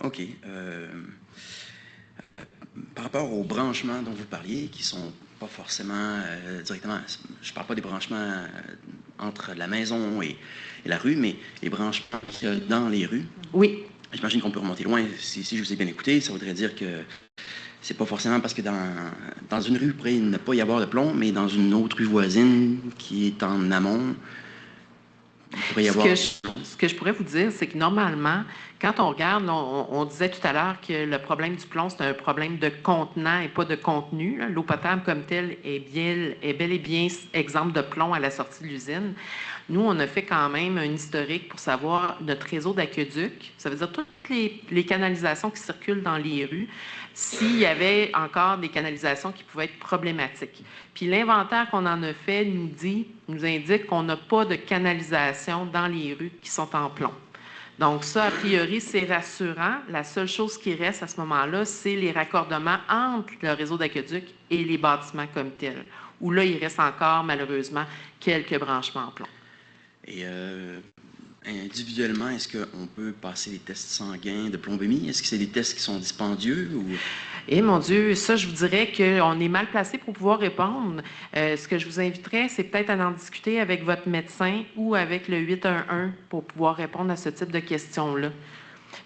OK. Par rapport aux branchements dont vous parliez, qui ne sont pas forcément directement... Je ne parle pas des branchements entre la maison et la rue, mais les branchements qu'il y a dans les rues. Oui. J'imagine qu'on peut remonter loin. Si je vous ai bien écouté, ça voudrait dire que c'est pas forcément parce que dans une rue, il pourrait ne pas y avoir de plomb, mais dans une autre rue voisine qui est en amont, il pourrait y avoir... Ce que je pourrais vous dire, c'est que normalement, quand on regarde, on disait tout à l'heure que le problème du plomb, c'est un problème de contenant et pas de contenu. Là. L'eau potable comme telle est bel et bien exemple de plomb à la sortie de l'usine. Nous, on a fait quand même un historique pour savoir notre réseau d'aqueduc. Ça veut dire toutes les canalisations qui circulent dans les rues, s'il y avait encore des canalisations qui pouvaient être problématiques. Puis l'inventaire qu'on en a fait nous indique qu'on n'a pas de canalisation dans les rues qui sont en plomb. Donc ça, a priori, c'est rassurant. La seule chose qui reste à ce moment-là, c'est les raccordements entre le réseau d'aqueduc et les bâtiments comme tels, où là, il reste encore, malheureusement, quelques branchements en plomb. Et individuellement, est-ce qu'on peut passer des tests sanguins de plombémie? Est-ce que c'est des tests qui sont dispendieux? Ou... Eh mon Dieu, ça, je vous dirais qu'on est mal placé pour pouvoir répondre. Ce que je vous inviterais, c'est peut-être à en discuter avec votre médecin ou avec le 811 pour pouvoir répondre à ce type de questions-là.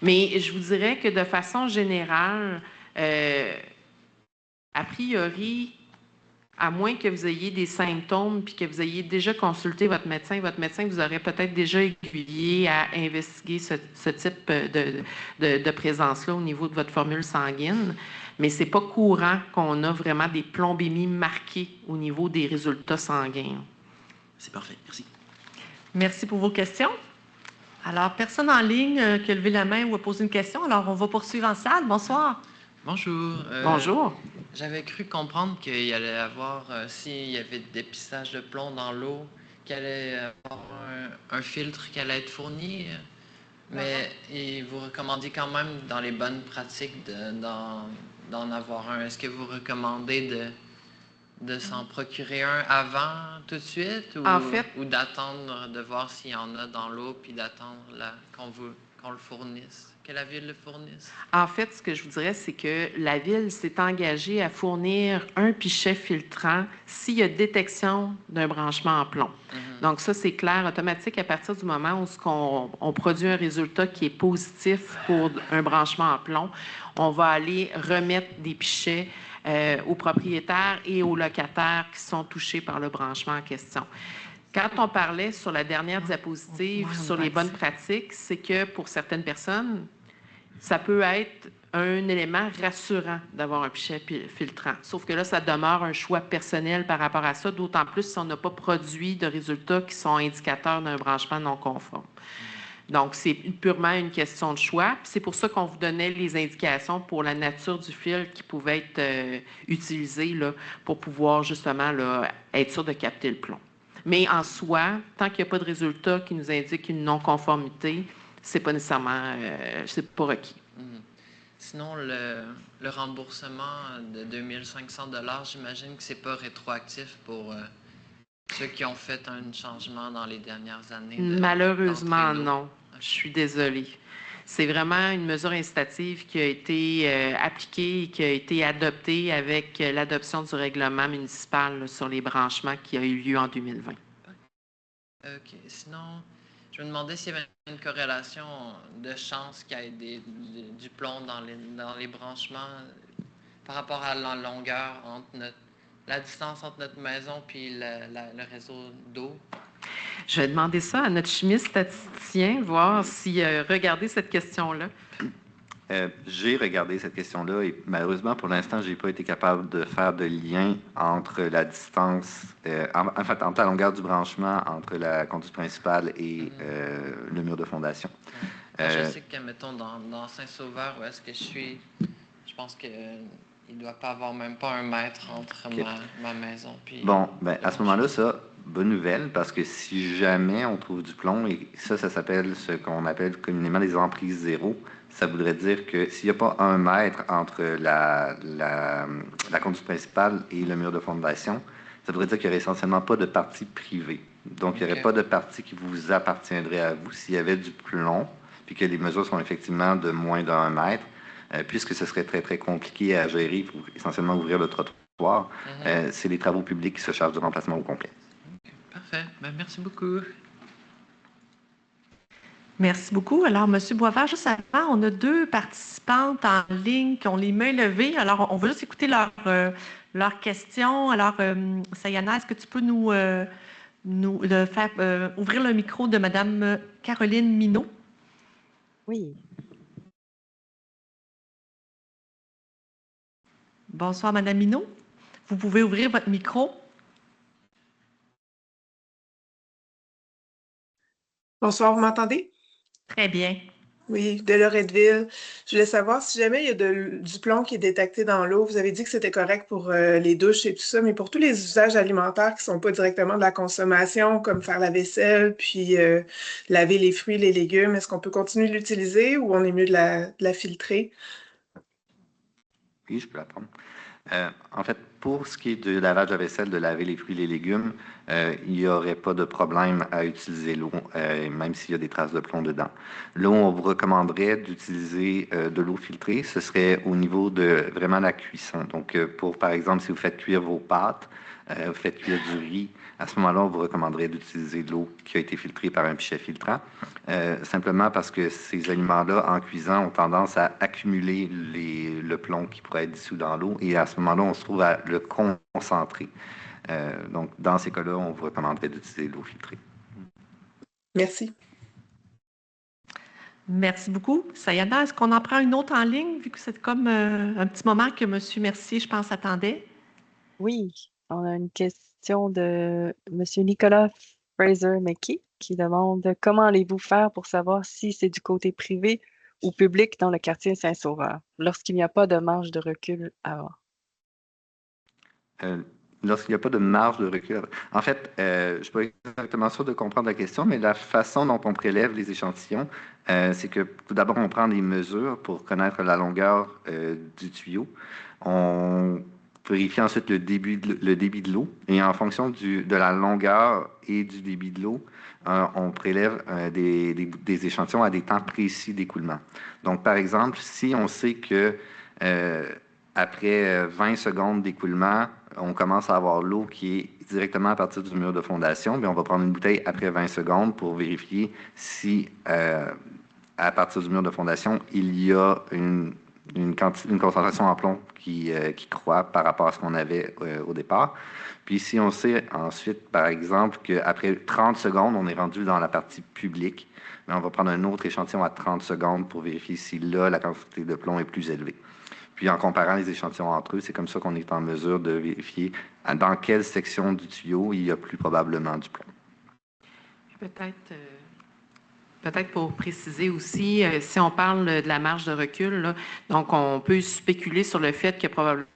Mais je vous dirais que de façon générale, a priori, à moins que vous ayez des symptômes puis que vous ayez déjà consulté votre médecin vous aurait peut-être déjà aiguillé à investiguer ce type de présence-là au niveau de votre formule sanguine. Mais ce n'est pas courant qu'on a vraiment des plombémies marquées au niveau des résultats sanguins. C'est parfait. Merci. Merci pour vos questions. Alors, personne en ligne qui a levé la main ou a posé une question. Alors, on va poursuivre en salle. Bonsoir. Bonjour. Bonjour. J'avais cru comprendre qu'il y allait avoir, s'il y avait des dépistage de plomb dans l'eau, qu'il allait avoir un filtre qui allait être fourni. Mais vous recommandiez quand même, dans les bonnes pratiques, d'en avoir un. Est-ce que vous recommandez de s'en procurer un avant, tout de suite, ou d'attendre de voir s'il y en a dans l'eau, puis d'attendre qu'on le fournisse, que la Ville le fournisse? En fait, ce que je vous dirais, c'est que la Ville s'est engagée à fournir un pichet filtrant s'il y a détection d'un branchement en plomb. Donc ça, c'est clair, automatique, à partir du moment où on produit un résultat qui est positif pour un branchement en plomb, on va aller remettre des pichets aux propriétaires et aux locataires qui sont touchés par le branchement en question. Quand on parlait sur la dernière diapositive sur les bonnes pratiques, c'est que pour certaines personnes, ça peut être un élément rassurant d'avoir un pichet filtrant. Sauf que là, ça demeure un choix personnel par rapport à ça, d'autant plus si on n'a pas produit de résultats qui sont indicateurs d'un branchement non conforme. Donc, c'est purement une question de choix. C'est pour ça qu'on vous donnait les indications pour la nature du fil qui pouvait être utilisé là, pour pouvoir justement là, être sûr de capter le plomb. Mais en soi, tant qu'il n'y a pas de résultat qui nous indique une non-conformité, c'est pas nécessairement, c'est pas requis. Sinon, le remboursement de 2 500 $, j'imagine que c'est pas rétroactif pour ceux qui ont fait un changement dans les dernières années. Malheureusement, non. Je suis désolée. C'est vraiment une mesure incitative qui a été appliquée et qui a été adoptée avec l'adoption du règlement municipal là, sur les branchements qui a eu lieu en 2020. OK. Sinon, je me demandais s'il y avait une corrélation de chance qu'il y ait du plomb dans les branchements par rapport à la longueur entre la distance entre notre maison puis le réseau d'eau. Je vais demander ça à notre chimiste statisticien, voir s'il a regardé cette question-là. J'ai regardé cette question-là et malheureusement, pour l'instant, je n'ai pas été capable de faire de lien entre la distance, en fait, entre la longueur du branchement entre la conduite principale et le mur de fondation. Je sais que, mettons, dans Saint-Sauveur, où est-ce que je suis, je pense qu'il ne doit pas avoir même pas 1 mètre entre ma maison. Puis bon, ben, à ce moment-là, ça, bonne nouvelle, parce que si jamais on trouve du plomb, et ça s'appelle ce qu'on appelle communément les emprises zéro, ça voudrait dire que s'il n'y a pas 1 mètre entre la conduite principale et le mur de fondation, ça voudrait dire qu'il n'y aurait essentiellement pas de partie privée. Donc, il n'y aurait pas de partie qui vous appartiendrait à vous s'il y avait du plomb, puis que les mesures sont effectivement de moins d'1 mètre, puisque ce serait très, très compliqué à gérer pour essentiellement ouvrir le trottoir. C'est les travaux publics qui se chargent du remplacement au complet. Okay, parfait. Ben, merci beaucoup. Merci beaucoup. Alors, M. Boisvert, juste avant, on a 2 participantes en ligne qui ont les mains levées. Alors, on va juste écouter leurs questions. Alors, Sayana, est-ce que tu peux nous ouvrir le micro de Mme Caroline Minot. Oui, Bonsoir, Mme Minot. Vous pouvez ouvrir votre micro. Bonsoir, vous m'entendez? Très bien. Oui, de Loretteville. Je voulais savoir si jamais il y a du plomb qui est détecté dans l'eau. Vous avez dit que c'était correct pour les douches et tout ça, mais pour tous les usages alimentaires qui ne sont pas directement de la consommation, comme faire la vaisselle, puis laver les fruits, les légumes, est-ce qu'on peut continuer de l'utiliser ou on est mieux de la filtrer? Oui, je peux la prendre. En fait, pour ce qui est du lavage de vaisselle, de laver les fruits et les légumes, il n'y aurait pas de problème à utiliser l'eau, même s'il y a des traces de plomb dedans. Là où on vous recommanderait d'utiliser de l'eau filtrée, ce serait au niveau de vraiment la cuisson. Donc, par exemple, si vous faites cuire vos pâtes, vous faites cuire du riz, à ce moment-là, on vous recommanderait d'utiliser de l'eau qui a été filtrée par un pichet filtrant, simplement parce que ces aliments-là, en cuisant, ont tendance à accumuler le plomb qui pourrait être dissous dans l'eau, et à ce moment-là, on se trouve à le concentrer. Donc, dans ces cas-là, on vous recommanderait d'utiliser de l'eau filtrée. Merci. Merci beaucoup. Sayana, est-ce qu'on en prend une autre en ligne, vu que c'est comme un petit moment que M. Mercier, je pense, attendait? oui. On a une question de M. Nicolas Fraser-McKee qui demande comment allez-vous faire pour savoir si c'est du côté privé ou public dans le quartier Saint-Sauveur, lorsqu'il n'y a pas de marge de recul avant? Lorsqu'il n'y a pas de marge de recul. En fait, je ne suis pas exactement sûr de comprendre la question, mais la façon dont on prélève les échantillons, c'est que tout d'abord, on prend des mesures pour connaître la longueur du tuyau. On vérifie ensuite le débit de l'eau, et en fonction de la longueur et du débit de l'eau, on prélève des échantillons à des temps précis d'écoulement. Donc, par exemple, si on sait que après 20 secondes d'écoulement, on commence à avoir l'eau qui est directement à partir du mur de fondation, mais on va prendre une bouteille après 20 secondes pour vérifier si, à partir du mur de fondation, il y a une concentration en plomb qui croît par rapport à ce qu'on avait au départ. Puis si on sait ensuite, par exemple, qu'après 30 secondes, on est rendu dans la partie publique, mais on va prendre un autre échantillon à 30 secondes pour vérifier si là, la quantité de plomb est plus élevée. Puis en comparant les échantillons entre eux, c'est comme ça qu'on est en mesure de vérifier dans quelle section du tuyau il y a plus probablement du plomb. Peut-être pour préciser aussi, si on parle de la marge de recul, là, donc on peut spéculer sur le fait que probablement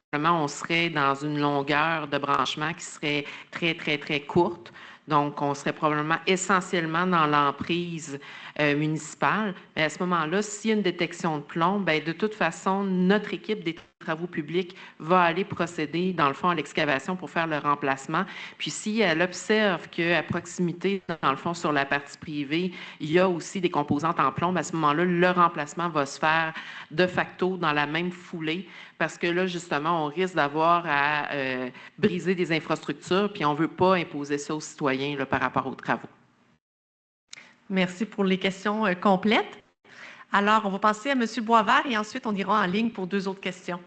on serait dans une longueur de branchement qui serait très, très, très courte. Donc, on serait probablement essentiellement dans l'emprise municipale. Mais à ce moment-là, s'il y a une détection de plomb, bien, de toute façon, notre équipe des travaux publics va aller procéder, dans le fond, à l'excavation pour faire le remplacement. Puis, si elle observe qu'à proximité, dans le fond, sur la partie privée, il y a aussi des composantes en plomb, à ce moment-là, le remplacement va se faire de facto dans la même foulée, parce que là, justement, on risque d'avoir à briser des infrastructures, puis on ne veut pas imposer ça aux citoyens là, par rapport aux travaux. Merci pour les questions complètes. Alors, on va passer à M. Boisvert et ensuite, on ira en ligne pour 2 autres questions.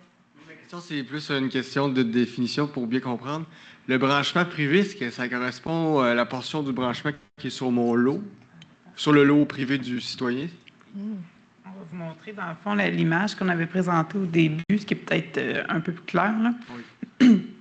Ma question, c'est plus une question de définition pour bien comprendre. Le branchement privé, est-ce que ça correspond à la portion du branchement qui est sur mon lot, sur le lot privé du citoyen? On va vous montrer, dans le fond, l'image qu'on avait présentée au début, ce qui est peut-être un peu plus clair, là. Oui.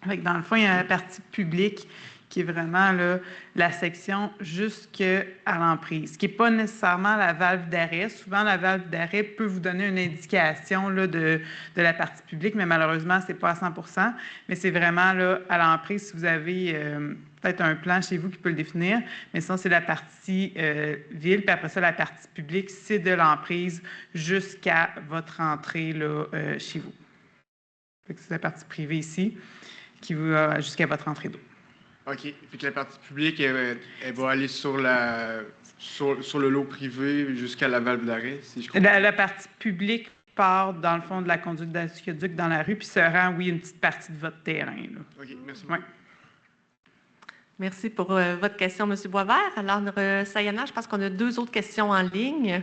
Fait que dans le fond, il y a la partie publique qui est vraiment là, la section jusqu'à l'emprise, ce qui n'est pas nécessairement la valve d'arrêt. Souvent, la valve d'arrêt peut vous donner une indication là, de la partie publique, mais malheureusement, ce n'est pas à 100%. Mais c'est vraiment là, à l'emprise, si vous avez peut-être un plan chez vous qui peut le définir, mais sinon, c'est la partie ville, puis après ça, la partie publique, c'est de l'emprise jusqu'à votre entrée là, chez vous. C'est la partie privée ici qui va jusqu'à votre entrée d'eau. OK. Puis que la partie publique, elle va aller sur le lot privé jusqu'à la valve d'arrêt, si je comprends. La partie publique part, dans le fond, de la conduite d'aqueduc dans la rue, puis se rend, oui, une petite partie de votre terrain. Là. OK, merci beaucoup. Ouais. Merci pour votre question, M. Boisvert. Alors, Sayana, je pense qu'on a 2 autres questions en ligne.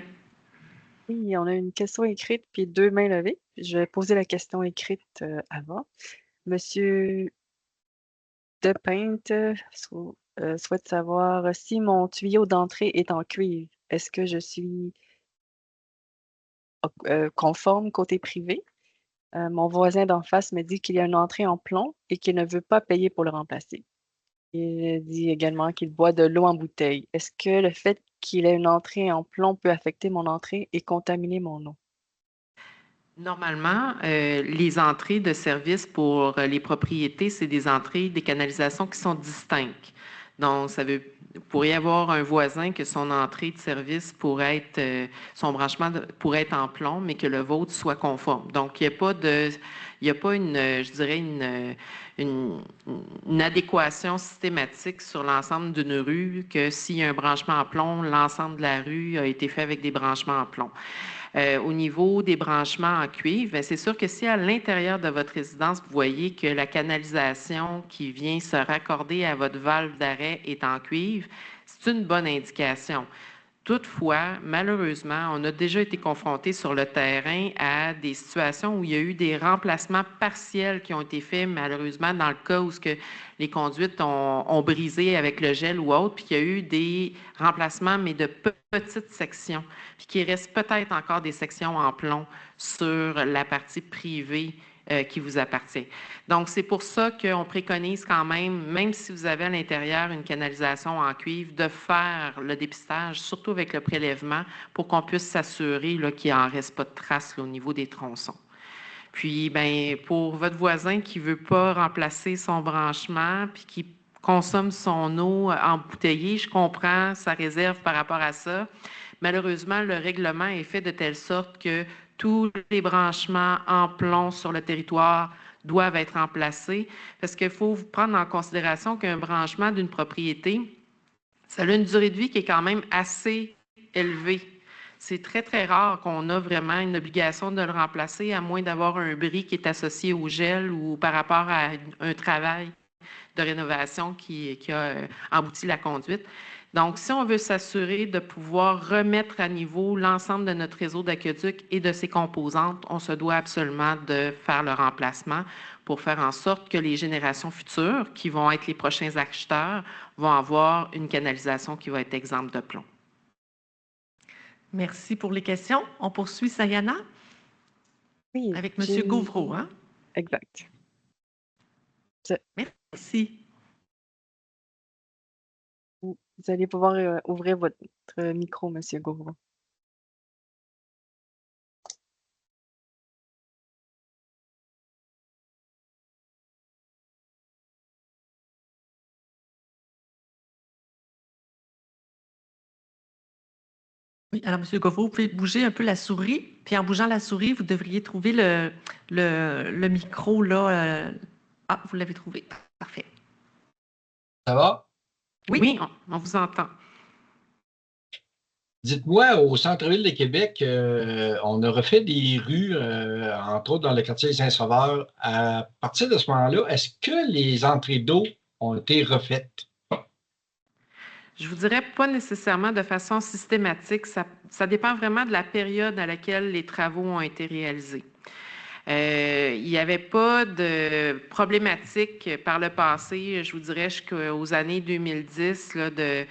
Oui, on a une question écrite puis 2 mains levées. Je vais poser la question écrite avant. Monsieur Depeinte, souhaite savoir si mon tuyau d'entrée est en cuivre, est-ce que je suis conforme côté privé? Mon voisin d'en face me dit qu'il y a une entrée en plomb et qu'il ne veut pas payer pour le remplacer. Il dit également qu'il boit de l'eau en bouteille. Est-ce que le fait qu'il ait une entrée en plomb peut affecter mon entrée et contaminer mon eau? Normalement, les entrées de service pour les propriétés, c'est des entrées des canalisations qui sont distinctes. Donc, il pourrait y avoir un voisin que son entrée de service pourrait être, son branchement pourrait être en plomb, mais que le vôtre soit conforme. Donc, il n'y a pas une, je dirais, une adéquation systématique sur l'ensemble d'une rue que s'il y a un branchement en plomb, l'ensemble de la rue a été fait avec des branchements en plomb. Au niveau des branchements en cuivre, c'est sûr que si à l'intérieur de votre résidence, vous voyez que la canalisation qui vient se raccorder à votre valve d'arrêt est en cuivre, c'est une bonne indication. Toutefois, malheureusement, on a déjà été confronté sur le terrain à des situations où il y a eu des remplacements partiels qui ont été faits, malheureusement, dans le cas où les conduites ont brisé avec le gel ou autre, puis qu'il y a eu des remplacements, mais de petites sections, puis qu'il reste peut-être encore des sections en plomb sur la partie privée qui vous appartient. Donc, c'est pour ça qu'on préconise quand même si vous avez à l'intérieur une canalisation en cuivre, de faire le dépistage, surtout avec le prélèvement, pour qu'on puisse s'assurer qu'il n'en reste pas de traces au niveau des tronçons. Puis, bien, pour votre voisin qui ne veut pas remplacer son branchement, puis qui consomme son eau embouteillée, je comprends sa réserve par rapport à ça. Malheureusement, le règlement est fait de telle sorte que tous les branchements en plomb sur le territoire doivent être remplacés parce qu'il faut prendre en considération qu'un branchement d'une propriété, ça a une durée de vie qui est quand même assez élevée. C'est très, très rare qu'on a vraiment une obligation de le remplacer, à moins d'avoir un bris qui est associé au gel ou par rapport à un travail de rénovation qui a embouti la conduite. Donc, si on veut s'assurer de pouvoir remettre à niveau l'ensemble de notre réseau d'aqueduc et de ses composantes, on se doit absolument de faire le remplacement pour faire en sorte que les générations futures, qui vont être les prochains acheteurs, vont avoir une canalisation qui va être exempte de plomb. Merci pour les questions. On poursuit, Sayana? Oui. Avec M. Gauvreau, hein? Exact. Merci. Vous allez pouvoir ouvrir votre micro, M. Gauvreau. Oui, alors, M. Gauvreau, vous pouvez bouger un peu la souris, puis en bougeant la souris, vous devriez trouver le micro, là. Ah, vous l'avez trouvé. Parfait. Ça va? Oui, on vous entend. Dites-moi, au centre-ville de Québec, on a refait des rues, entre autres dans le quartier Saint-Sauveur. À partir de ce moment-là, est-ce que les entrées d'eau ont été refaites? Je vous dirais pas nécessairement de façon systématique. Ça dépend vraiment de la période à laquelle les travaux ont été réalisés. Il n'y avait pas de problématique par le passé, je vous dirais jusqu'aux années 2010, là, de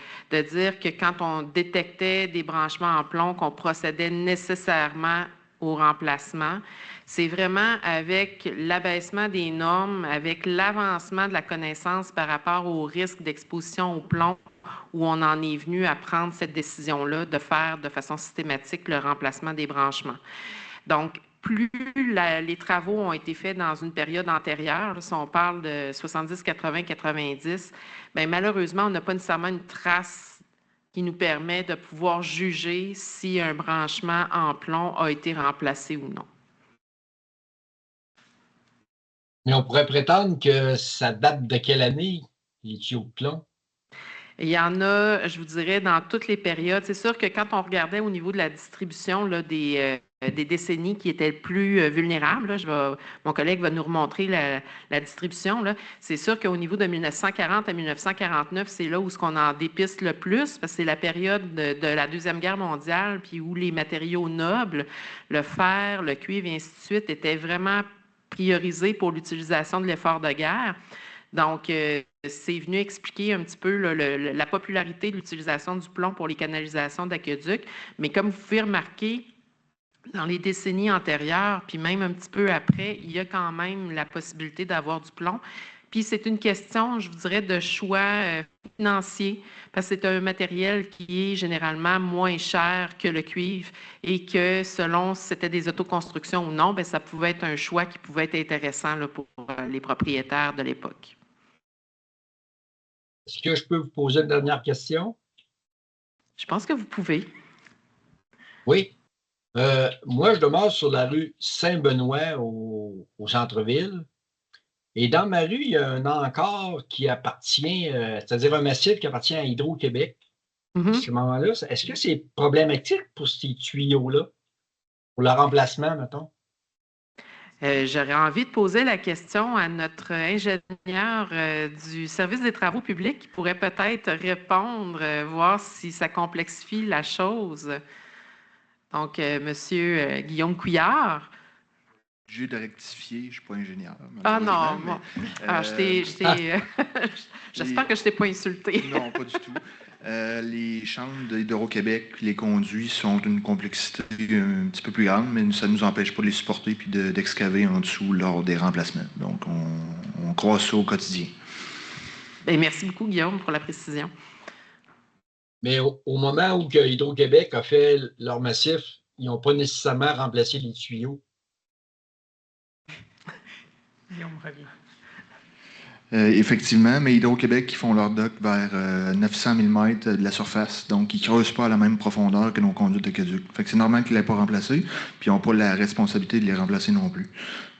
dire que quand on détectait des branchements en plomb, qu'on procédait nécessairement au remplacement. C'est vraiment avec l'abaissement des normes, avec l'avancement de la connaissance par rapport au risque d'exposition au plomb, où on en est venu à prendre cette décision-là de faire de façon systématique le remplacement des branchements. Donc, plus les travaux ont été faits dans une période antérieure, si on parle de 70, 80, 90, bien, malheureusement, on n'a pas nécessairement une trace qui nous permet de pouvoir juger si un branchement en plomb a été remplacé ou non. Mais on pourrait prétendre que ça date de quelle année, les tuyaux de plomb? Il y en a, je vous dirais, dans toutes les périodes. C'est sûr que quand on regardait au niveau de la distribution là, des décennies qui étaient plus vulnérables, là, mon collègue va nous remontrer la distribution. C'est sûr qu'au niveau de 1940 à 1949, c'est là où on en dépiste le plus, parce que c'est la période de la Deuxième Guerre mondiale, puis où les matériaux nobles, le fer, le cuivre et ainsi de suite, étaient vraiment priorisés pour l'utilisation de l'effort de guerre. Donc, c'est venu expliquer un petit peu là, la popularité de l'utilisation du plomb pour les canalisations d'aqueduc. Mais comme vous pouvez remarquer, dans les décennies antérieures, puis même un petit peu après, il y a quand même la possibilité d'avoir du plomb. Puis c'est une question, je vous dirais, de choix financier, parce que c'est un matériel qui est généralement moins cher que le cuivre et que selon si c'était des autoconstructions ou non, bien, ça pouvait être un choix qui pouvait être intéressant là, pour les propriétaires de l'époque. Est-ce que je peux vous poser une dernière question? Je pense que vous pouvez. Oui. Moi, je demeure sur la rue Saint-Benoît au centre-ville. Et dans ma rue, il y a un encart qui appartient, c'est-à-dire un massif qui appartient à Hydro-Québec. À ce moment-là, est-ce que c'est problématique pour ces tuyaux-là, pour le remplacement, mettons? J'aurais envie de poser la question à notre ingénieur du service des travaux publics qui pourrait peut-être répondre, voir si ça complexifie la chose. Donc, Monsieur Guillaume Couillard. J'ai de rectifier, je ne suis pas ingénieur. Ah non, mais, j'espère que je ne t'ai pas insulté. Non, pas du tout. Les chambres d'Hydro-Québec, les conduits sont d'une complexité un petit peu plus grande, mais ça ne nous empêche pas de les supporter et d'excaver en dessous lors des remplacements. Donc, on croit ça au quotidien. Bien, merci beaucoup, Guillaume, pour la précision. Mais au moment où Hydro-Québec a fait leur massif, ils n'ont pas nécessairement remplacé les tuyaux. Guillaume revient. Effectivement, mais Hydro-Québec, ils font leur dock vers 900 mm de la surface, donc ils ne creusent pas à la même profondeur que nos conduites d'aqueduc. Fait que c'est normal qu'ils ne l'aient pas remplacé, puis ils n'ont pas la responsabilité de les remplacer non plus.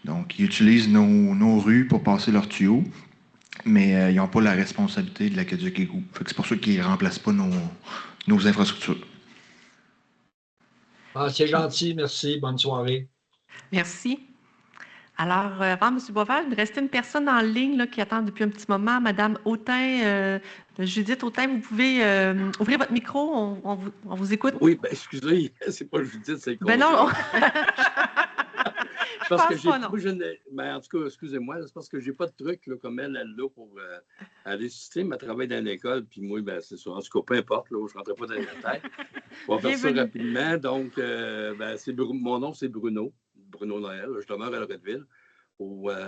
Donc, ils utilisent nos rues pour passer leurs tuyaux, mais ils n'ont pas la responsabilité de l'aqueduc égout. Fait que c'est pour ça qu'ils ne remplacent pas nos infrastructures. Ah, c'est gentil, merci, bonne soirée. Merci. Alors, avant M. Boisvert, il me restait une personne en ligne là, qui attend depuis un petit moment, Mme Autain, Judith Autain. Vous pouvez ouvrir votre micro, on vous écoute. Oui, bien, excusez, c'est pas Judith, c'est le Ben non, parce que en tout cas, excusez-moi, c'est parce que j'ai pas de truc là, comme elle là, pour aller citer, mais elle travaille dans l'école, puis moi, ben, c'est ça. En tout cas, peu importe, là, je ne rentrerai pas dans les détails. On va faire ça rapidement. Donc, mon nom, c'est Bruno Noël. Je demeure à Loretteville,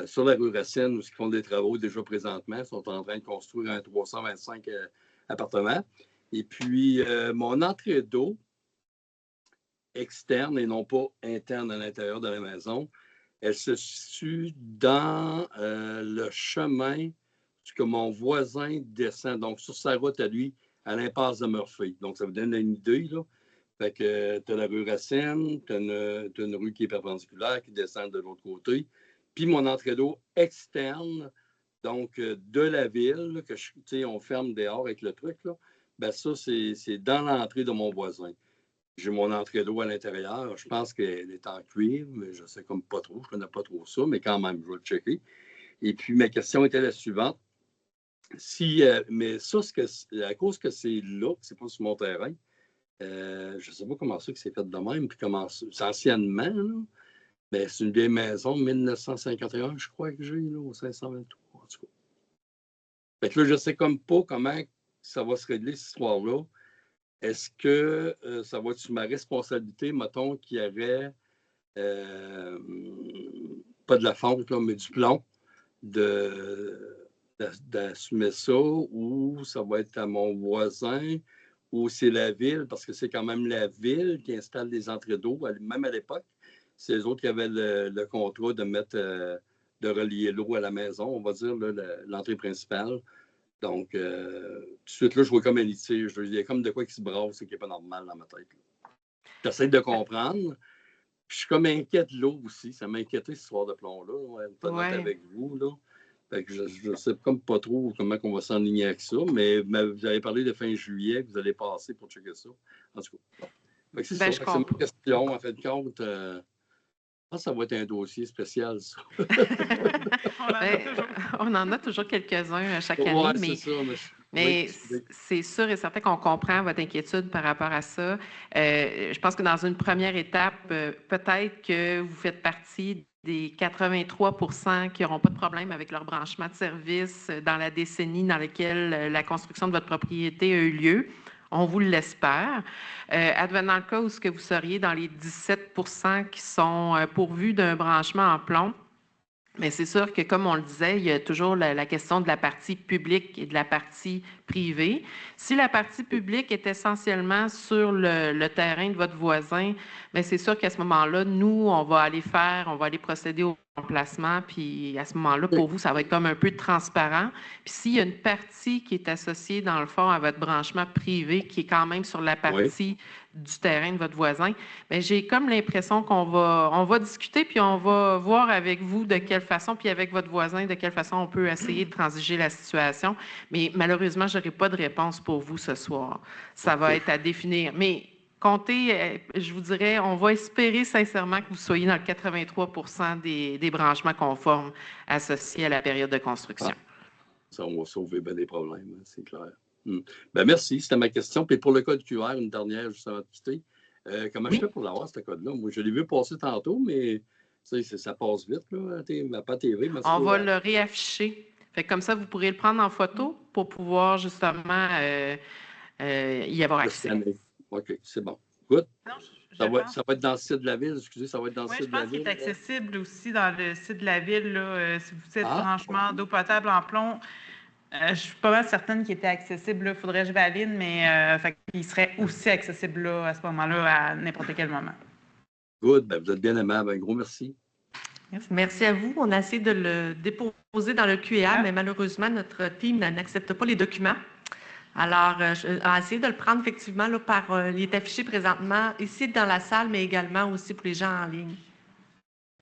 sur la rue Racine, où ils font des travaux déjà présentement. Ils sont en train de construire un 325 appartements. Et puis, mon entrée d'eau externe et non pas interne à l'intérieur de la maison, elle se situe dans le chemin que mon voisin descend, donc sur sa route à lui, à l'impasse de Murphy. Donc, ça vous donne une idée, là. Fait que tu as la rue Racine, tu as une rue qui est perpendiculaire, qui descend de l'autre côté. Puis mon entrée d'eau externe, donc de la ville, que on ferme dehors avec le truc, là, ben ça, c'est dans l'entrée de mon voisin. J'ai mon entrée d'eau à l'intérieur. Je pense qu'elle est en cuivre, mais je ne sais comme pas trop. Je ne connais pas trop ça, mais quand même, je vais le checker. Et puis, ma question était la suivante. Mais ça, à cause que c'est là, que ce n'est pas sur mon terrain, je ne sais pas comment ça que c'est fait de même, puis comment c'est anciennement, là, mais c'est une vieille maison, 1951, je crois que j'ai, là, au 523, en tout cas. Fait que là, je ne sais comme pas comment ça va se régler, cette histoire-là. Est-ce que ça va être sur ma responsabilité, mettons, qu'il y aurait, pas de la fonte, là, mais du plomb, d'assumer ça, ou ça va être à mon voisin, ou c'est la ville, parce que c'est quand même la ville qui installe des entrées d'eau, même à l'époque. C'est eux autres qui avaient le contrat de relier l'eau à la maison, on va dire, l'entrée principale. Donc, tout de suite, là, je vois comme un litige. Il y a comme de quoi qui se brasse et qui n'est pas normal dans ma tête. J'essaie de comprendre. Je suis comme inquiète de l'eau aussi. Ça m'a inquiété, cette histoire de plomb-là. Peut-être avec vous, là. Fait que je ne sais comme pas trop comment on va s'enligner avec ça, mais vous avez parlé de fin juillet, que vous allez passer pour checker ça. En tout cas. C'est ça. C'est une question, en fait, de compte. Ça va être un dossier spécial, ça. On en a toujours quelques-uns chaque année, mais c'est sûr et certain qu'on comprend votre inquiétude par rapport à ça. Je pense que dans une première étape, peut-être que vous faites partie des 83 qui n'auront pas de problème avec leur branchement de service dans la décennie dans laquelle la construction de votre propriété a eu lieu. On vous l'espère. Advenant le cas où vous seriez dans les 17 qui sont pourvus d'un branchement en plomb, mais c'est sûr que, comme on le disait, il y a toujours la question de la partie publique et de la partie privée. Si la partie publique est essentiellement sur le terrain de votre voisin, bien, c'est sûr qu'à ce moment-là, nous, on va aller procéder au remplacement, puis à ce moment-là, pour vous, ça va être comme un peu transparent. Puis s'il y a une partie qui est associée, dans le fond, à votre branchement privé, qui est quand même sur la partie du terrain de votre voisin, bien, j'ai comme l'impression on va discuter, puis on va voir avec vous de quelle façon, puis avec votre voisin, de quelle façon on peut essayer de transiger la situation. Mais malheureusement, je n'aurai pas de réponse pour vous ce soir. Ça va être à définir. Mais comptez, je vous dirais, on va espérer sincèrement que vous soyez dans le 83 des branchements conformes associés à la période de construction. Ça, on va sauver bien des problèmes, hein, c'est clair. Ben, merci, c'était ma question. Puis pour le code QR, une dernière, juste avant de quitter. Comment je fais pour l'avoir, ce code-là? Moi, je l'ai vu passer tantôt, mais ça passe vite, là, pas TV. On va le réafficher. Fait que comme ça, vous pourrez le prendre en photo pour pouvoir justement y avoir accès. OK, c'est bon. Good. Ça va être dans le site de la ville, excusez, ça va être dans le site de la ville. Je pense qu'il est accessible aussi dans le site de la ville, là, si vous êtes branchement d'eau potable en plomb. Je ne suis pas mal certaine qu'il était accessible. Il faudrait que je valide, mais il serait aussi accessible là, à ce moment-là, à n'importe quel moment. Good. Ben, vous êtes bien aimable. Un gros merci. Merci à vous. On a essayé de le déposer dans le QA, mais malheureusement, notre team n'accepte pas les documents. Alors, on a essayé de le prendre effectivement là, il est affiché présentement ici dans la salle, mais également aussi pour les gens en ligne.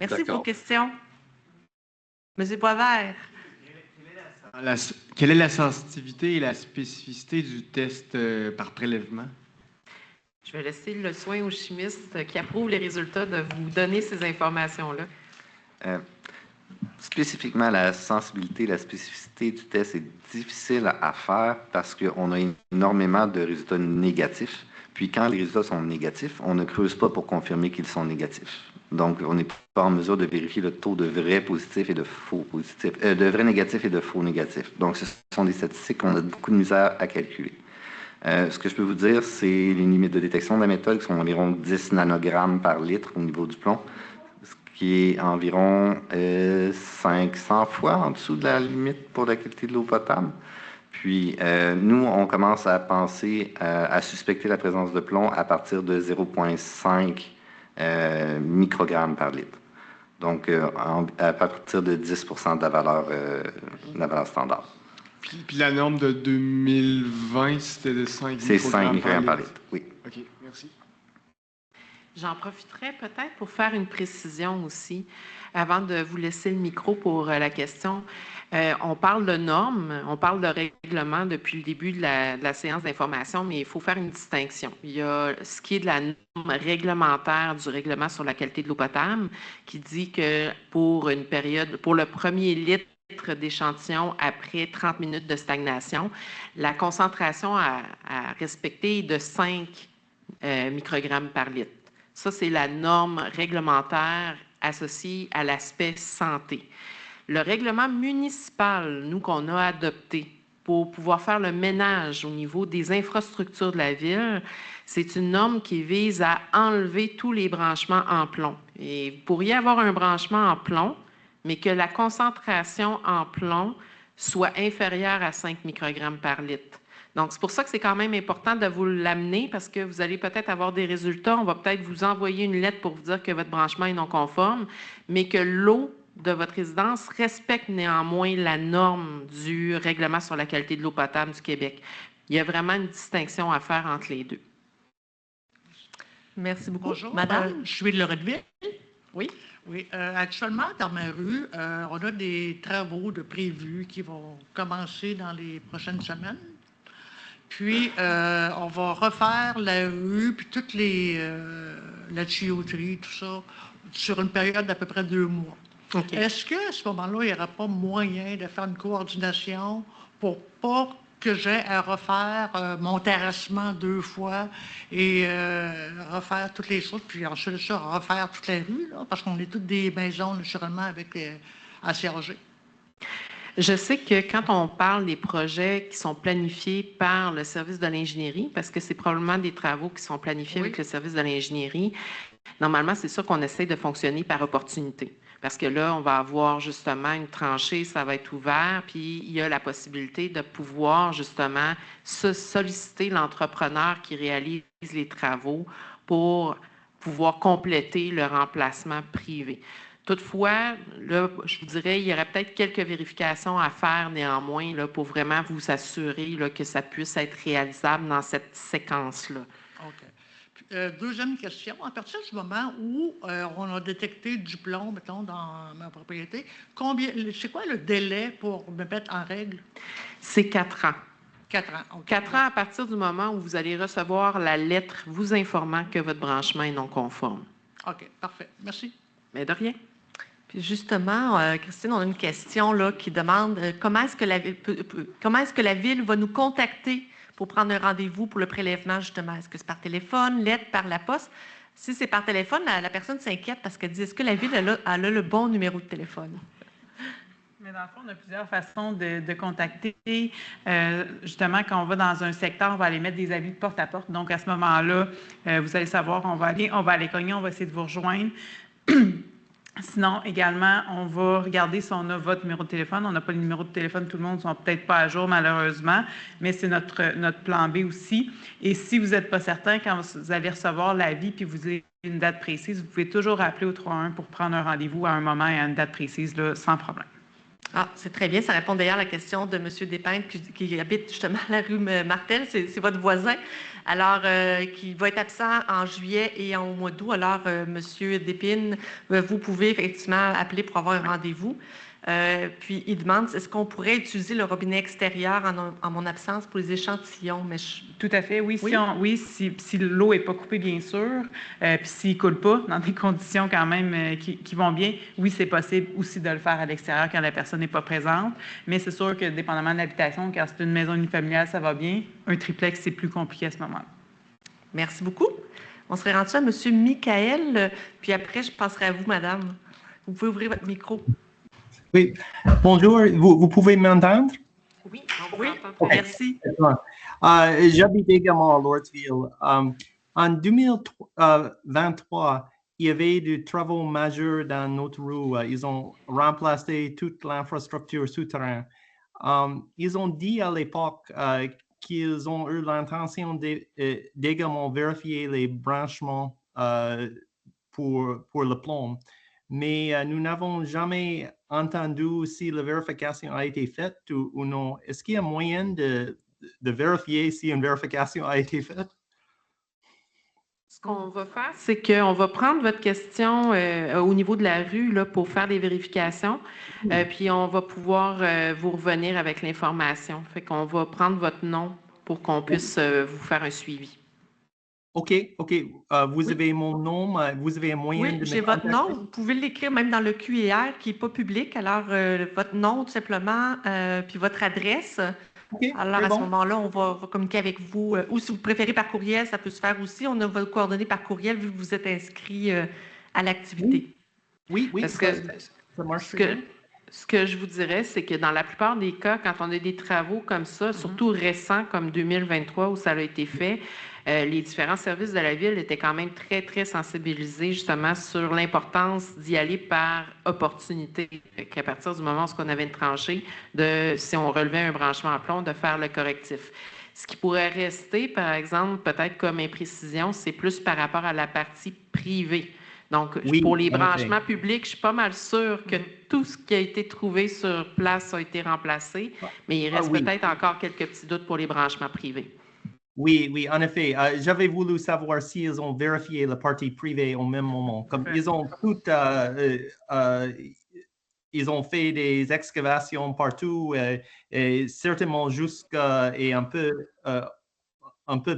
Merci pour vos questions. Monsieur Boisvert. Quelle est la sensitivité et la spécificité du test par prélèvement? Je vais laisser le soin aux chimistes qui approuvent les résultats de vous donner ces informations-là. Spécifiquement, la sensibilité et la spécificité du test est difficile à faire parce qu'on a énormément de résultats négatifs. Puis quand les résultats sont négatifs, on ne creuse pas pour confirmer qu'ils sont négatifs. Donc, on n'est pas en mesure de vérifier le taux de vrais positifs et de faux positifs, de vrais négatifs et de faux négatifs. Donc, ce sont des statistiques qu'on a beaucoup de misère à calculer. Ce que je peux vous dire, c'est les limites de détection de la méthode qui sont environ 10 nanogrammes par litre au niveau du plomb, ce qui est environ 500 fois en dessous de la limite pour la qualité de l'eau potable. Puis, nous, on commence à penser à suspecter la présence de plomb à partir de 0,5 microgrammes par litre. Donc, à partir de 10 de la valeur standard. Puis la norme de 2020, c'était de 5 C'est 5 microgrammes par litre, oui. OK, merci. J'en profiterai peut-être pour faire une précision aussi, avant de vous laisser le micro pour la question. On parle de normes, on parle de règlement depuis le début de la séance d'information, mais il faut faire une distinction. Il y a ce qui est de la norme réglementaire du règlement sur la qualité de l'eau potable, qui dit que pour une période, pour le premier litre d'échantillon après 30 minutes de stagnation, la concentration à respecter est de 5 microgrammes par litre. Ça, c'est la norme réglementaire associée à l'aspect santé. Le règlement municipal, nous, qu'on a adopté pour pouvoir faire le ménage au niveau des infrastructures de la ville, c'est une norme qui vise à enlever tous les branchements en plomb. Et vous pourriez avoir un branchement en plomb, mais que la concentration en plomb soit inférieure à 5 microgrammes par litre. Donc, c'est pour ça que c'est quand même important de vous l'amener parce que vous allez peut-être avoir des résultats. On va peut-être vous envoyer une lettre pour vous dire que votre branchement est non conforme, mais que l'eau de votre résidence respecte néanmoins la norme du règlement sur la qualité de l'eau potable du Québec. Il y a vraiment une distinction à faire entre les deux. Merci beaucoup. Bonjour, Madame. je suis de Loretteville. Oui. Oui, actuellement, dans ma rue, on a des travaux de prévus qui vont commencer dans les prochaines semaines. Puis, on va refaire la rue, puis toute la tuyauterie, tout ça, sur une période d'à peu près 2 mois. Okay. Est-ce qu'à ce moment-là, il n'y aura pas moyen de faire une coordination pour pas que j'ai à refaire mon terrassement 2 fois et refaire toutes les choses, puis ensuite ça, refaire toute la rue, là, parce qu'on est toutes des maisons naturellement avec ACRG. Je sais que quand on parle des projets qui sont planifiés par le service de l'ingénierie, parce que c'est probablement des travaux qui sont planifiés avec le service de l'ingénierie, normalement, c'est sûr qu'on essaie de fonctionner par opportunité. Parce que là, on va avoir justement une tranchée, ça va être ouvert, puis il y a la possibilité de pouvoir justement solliciter l'entrepreneur qui réalise les travaux pour pouvoir compléter le remplacement privé. Toutefois, là, je vous dirais, il y aurait peut-être quelques vérifications à faire néanmoins là, pour vraiment vous assurer là, que ça puisse être réalisable dans cette séquence-là. OK. Deuxième question, à partir du moment où on a détecté du plomb, mettons, dans ma propriété, c'est quoi le délai pour me mettre en règle? C'est 4 ans. 4 ans. Okay. 4 ans à partir du moment où vous allez recevoir la lettre vous informant que votre branchement est non conforme. OK, parfait. Merci. Mais de rien. Puis justement, Christine, on a une question là, qui demande comment est-ce que la Ville va nous contacter pour prendre un rendez-vous pour le prélèvement, justement? Est-ce que c'est par téléphone, lettre, par la poste? Si c'est par téléphone, la personne s'inquiète parce qu'elle dit, est-ce que la Ville elle a le bon numéro de téléphone? Mais dans le fond, on a plusieurs façons de contacter. Justement, quand on va dans un secteur, on va aller mettre des avis de porte à porte. Donc, à ce moment-là, vous allez savoir, on va aller cogner, on va essayer de vous rejoindre. Sinon, également, on va regarder si on a votre numéro de téléphone. On n'a pas le numéro de téléphone, tout le monde ne sont peut-être pas à jour, malheureusement, mais c'est notre plan B aussi. Et si vous n'êtes pas certain, quand vous allez recevoir l'avis puis vous avez une date précise, vous pouvez toujours appeler au 3-1 pour prendre un rendez-vous à un moment et à une date précise, là, sans problème. Ah, c'est très bien. Ça répond d'ailleurs à la question de M. Despentes qui habite justement à la rue Martel. C'est votre voisin. Alors, qui va être absent en juillet et au mois d'août. Alors, M. Despines, vous pouvez effectivement appeler pour avoir un rendez-vous. Puis, il demande, est-ce qu'on pourrait utiliser le robinet extérieur en mon absence pour les échantillons? Mais Tout à fait, oui. Si l'eau n'est pas coupée, bien sûr, puis s'il ne coule pas dans des conditions quand même qui vont bien, oui, c'est possible aussi de le faire à l'extérieur quand la personne n'est pas présente. Mais c'est sûr que, dépendamment de l'habitation, quand c'est une maison unifamiliale, ça va bien. Un triplex, c'est plus compliqué à ce moment-là. Merci beaucoup. On serait rendu à M. Michael, puis après, je passerai à vous, madame. Vous pouvez ouvrir votre micro. Oui, bonjour, vous pouvez m'entendre? Oui, oui. Merci. J'habite également à Lordsville. En 2023, il y avait des travaux majeurs dans notre rue. Ils ont remplacé toute l'infrastructure souterraine. Ils ont dit à l'époque qu'ils ont eu l'intention d'également vérifier les branchements pour le plomb. Mais nous n'avons jamais entendu si la vérification a été faite ou non. Est-ce qu'il y a moyen de vérifier si une vérification a été faite? Ce qu'on va faire, c'est qu'on va prendre votre question au niveau de la rue là, pour faire des vérifications, puis on va pouvoir vous revenir avec l'information. Fait qu'on va prendre votre nom pour qu'on puisse vous faire un suivi. OK. Vous avez mon nom, vous avez un moyen de me j'ai votre nom. Vous pouvez l'écrire même dans le QER qui n'est pas public. Alors, votre nom, tout simplement, puis votre adresse. Alors, à ce moment-là, on va communiquer avec vous. Ou si vous préférez par courriel, ça peut se faire aussi. On a vos coordonnées par courriel vu que vous êtes inscrit à l'activité. Oui, parce que ça marche. Ce que je vous dirais, c'est que dans la plupart des cas, quand on a des travaux comme ça, surtout récents comme 2023 où ça a été fait, les différents services de la Ville étaient quand même très, très sensibilisés justement sur l'importance d'y aller par opportunité. Qu'à partir du moment où on avait une tranchée, si on relevait un branchement à plomb, de faire le correctif. Ce qui pourrait rester, par exemple, peut-être comme imprécision, c'est plus par rapport à la partie privée. Donc, pour les branchements publics, je suis pas mal sûre que tout ce qui a été trouvé sur place a été remplacé, mais il reste peut-être encore quelques petits doutes pour les branchements privés. Oui, en effet. J'avais voulu savoir s'ils ont vérifié la partie privée au même moment. Comme ils ont ils ont fait des excavations partout, et certainement jusqu'à et un peu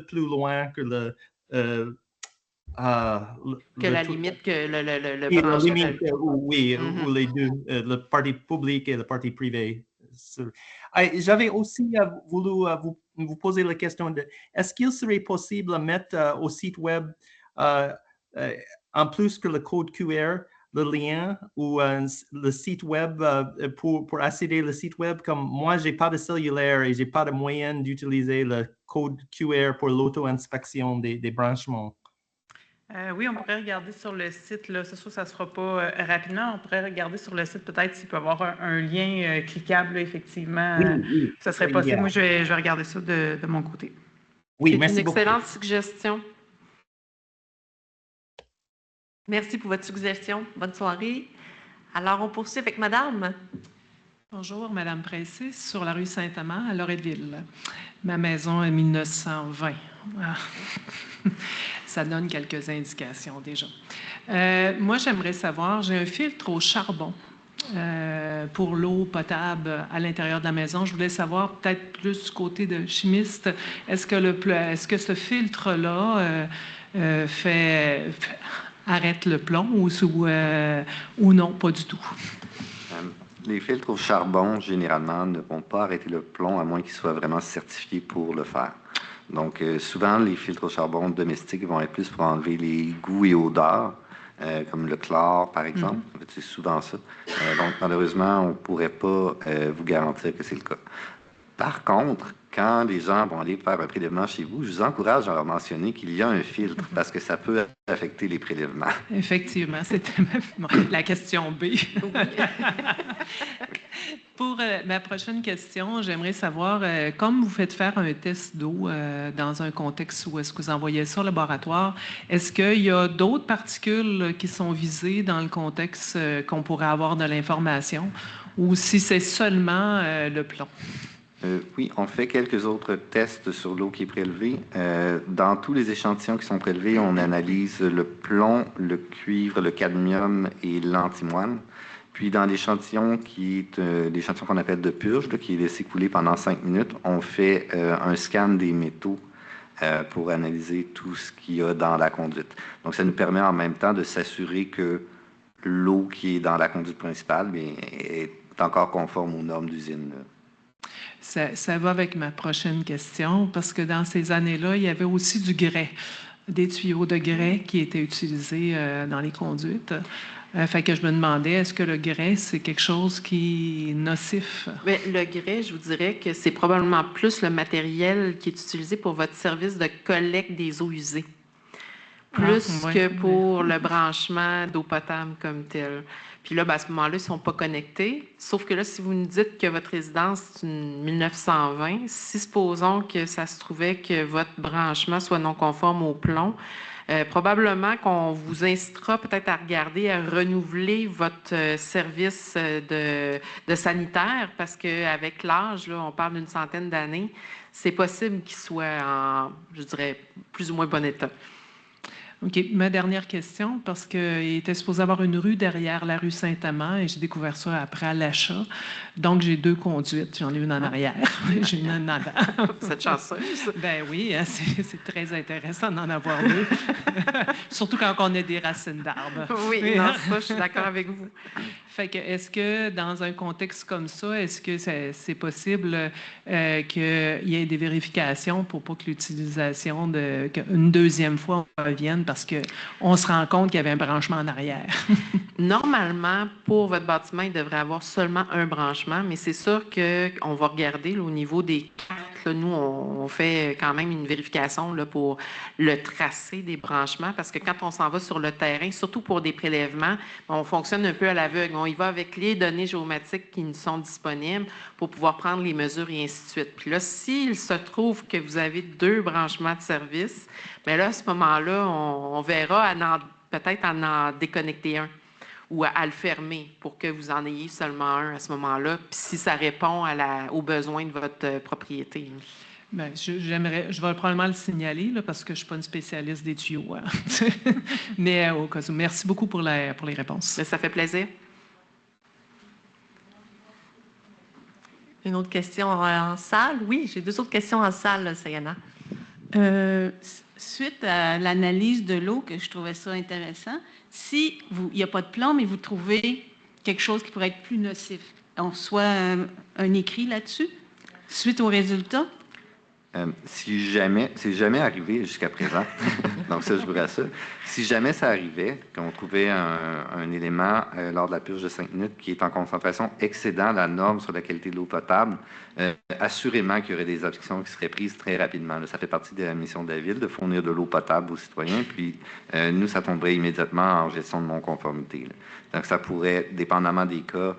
plus loin que la limite que le branchement. Oui, ou les deux, la partie publique et la partie privée. J'avais aussi voulu vous poser la question de est-ce qu'il serait possible de mettre au site web, en plus que le code QR, le lien ou le site web pour accéder au site web? Comme moi, je n'ai pas de cellulaire et je n'ai pas de moyen d'utiliser le code QR pour l'auto-inspection des branchements. Oui, on pourrait regarder sur le site, là. C'est sûr que ça ne se fera pas rapidement. On pourrait regarder sur le site peut-être s'il peut y avoir un lien cliquable, là, effectivement. Oui. Ça serait possible. Moi, je vais regarder ça de mon côté. Oui, merci beaucoup. Une beaucoup. excellente suggestion. Merci pour votre suggestion. Bonne soirée. Alors, on poursuit avec Madame. Bonjour, Madame Pressé, sur la rue Saint-Amand, à Loretteville. Ma maison est 1920. Ah. Ça donne quelques indications déjà. Moi, j'aimerais savoir, j'ai un filtre au charbon pour l'eau potable à l'intérieur de la maison. Je voulais savoir, peut-être plus du côté de chimiste, est-ce que ce filtre-là arrête le plomb ou non, pas du tout? Les filtres au charbon, généralement, ne vont pas arrêter le plomb à moins qu'ils soient vraiment certifiés pour le faire. Donc, souvent, les filtres au charbon domestiques vont être plus pour enlever les goûts et odeurs, comme le chlore, par exemple. C'est souvent ça. Donc, malheureusement, on ne pourrait pas vous garantir que c'est le cas. Par contre, quand les gens vont aller faire un prélèvement chez vous, je vous encourage à leur mentionner qu'il y a un filtre parce que ça peut affecter les prélèvements. Effectivement, c'était la question B. Pour ma prochaine question, j'aimerais savoir, comme vous faites faire un test d'eau dans un contexte où est-ce que vous envoyez ça au laboratoire, est-ce qu'il y a d'autres particules qui sont visées dans le contexte qu'on pourrait avoir de l'information ou si c'est seulement le plomb? Oui, on fait quelques autres tests sur l'eau qui est prélevée. Dans tous les échantillons qui sont prélevés, on analyse le plomb, le cuivre, le cadmium et l'antimoine. Puis dans l'échantillon qui est l'échantillon qu'on appelle de purge, là, qui est laissé couler pendant 5 minutes, on fait un scan des métaux pour analyser tout ce qu'il y a dans la conduite. Donc ça nous permet en même temps de s'assurer que l'eau qui est dans la conduite principale est encore conforme aux normes d'usine. Ça va avec ma prochaine question, parce que dans ces années-là, il y avait aussi du grès, des tuyaux de grès qui étaient utilisés dans les conduites. Fait que je me demandais, est-ce que le grès, c'est quelque chose qui est nocif? Bien, le grès, je vous dirais que c'est probablement plus le matériel qui est utilisé pour votre service de collecte des eaux usées, plus que pour le branchement d'eau potable comme tel. Puis là, ben, à ce moment-là, ils ne sont pas connectés. Sauf que là, si vous nous dites que votre résidence est une 1920, si supposons que ça se trouvait que votre branchement soit non conforme au plomb, probablement qu'on vous incitera peut-être à regarder, à renouveler votre service de sanitaire, parce qu'avec l'âge, là, on parle d'une centaine d'années, c'est possible qu'il soit en, je dirais, plus ou moins bon état. OK. Ma dernière question, parce qu'il était supposé avoir une rue derrière la rue Saint-Amand et j'ai découvert ça après à l'achat. Donc, j'ai 2 conduites. J'en ai une en arrière. J'ai une en avant. Vous êtes chanceuse. Ben oui, hein, c'est très intéressant d'en avoir 2. Surtout quand on a des racines d'arbres. Oui, non, ça, je suis d'accord avec vous. Fait que, est-ce que dans un contexte comme ça, est-ce que c'est possible qu'il y ait des vérifications pour pas que l'utilisation une deuxième fois revienne parce qu'on se rend compte qu'il y avait un branchement en arrière? Normalement, pour votre bâtiment, il devrait avoir seulement un branchement, mais c'est sûr qu'on va regarder là, au niveau des cartes. Là, nous, on fait quand même une vérification là, pour le tracé des branchements parce que quand on s'en va sur le terrain, surtout pour des prélèvements, on fonctionne un peu à l'aveugle. On y va avec les données géomatiques qui nous sont disponibles pour pouvoir prendre les mesures et ainsi de suite. Puis là, s'il se trouve que vous avez 2 branchements de service, bien là, à ce moment-là, on verra peut-être en déconnecter un ou à le fermer pour que vous en ayez seulement un à ce moment-là, puis si ça répond aux besoins de votre propriété. Bien, je vais probablement le signaler là, parce que je ne suis pas une spécialiste des tuyaux. Hein. Mais au cas où, merci beaucoup pour les réponses. Ça fait plaisir. Une autre question en salle? Oui, j'ai 2 autres questions en salle, Sayana. Suite à l'analyse de l'eau, que je trouvais ça intéressant, si il n'y a pas de plomb, mais vous trouvez quelque chose qui pourrait être plus nocif, on reçoit un écrit là-dessus? suite aux résultats? C'est jamais arrivé jusqu'à présent, donc ça, je vous rassure. Si jamais ça arrivait, qu'on trouvait un élément lors de la purge de 5 minutes qui est en concentration excédant la norme sur la qualité de l'eau potable, assurément qu'il y aurait des actions qui seraient prises très rapidement. Là, ça fait partie de la mission de la Ville de fournir de l'eau potable aux citoyens, puis nous, ça tomberait immédiatement en gestion de non-conformité. Donc, ça pourrait, dépendamment des cas,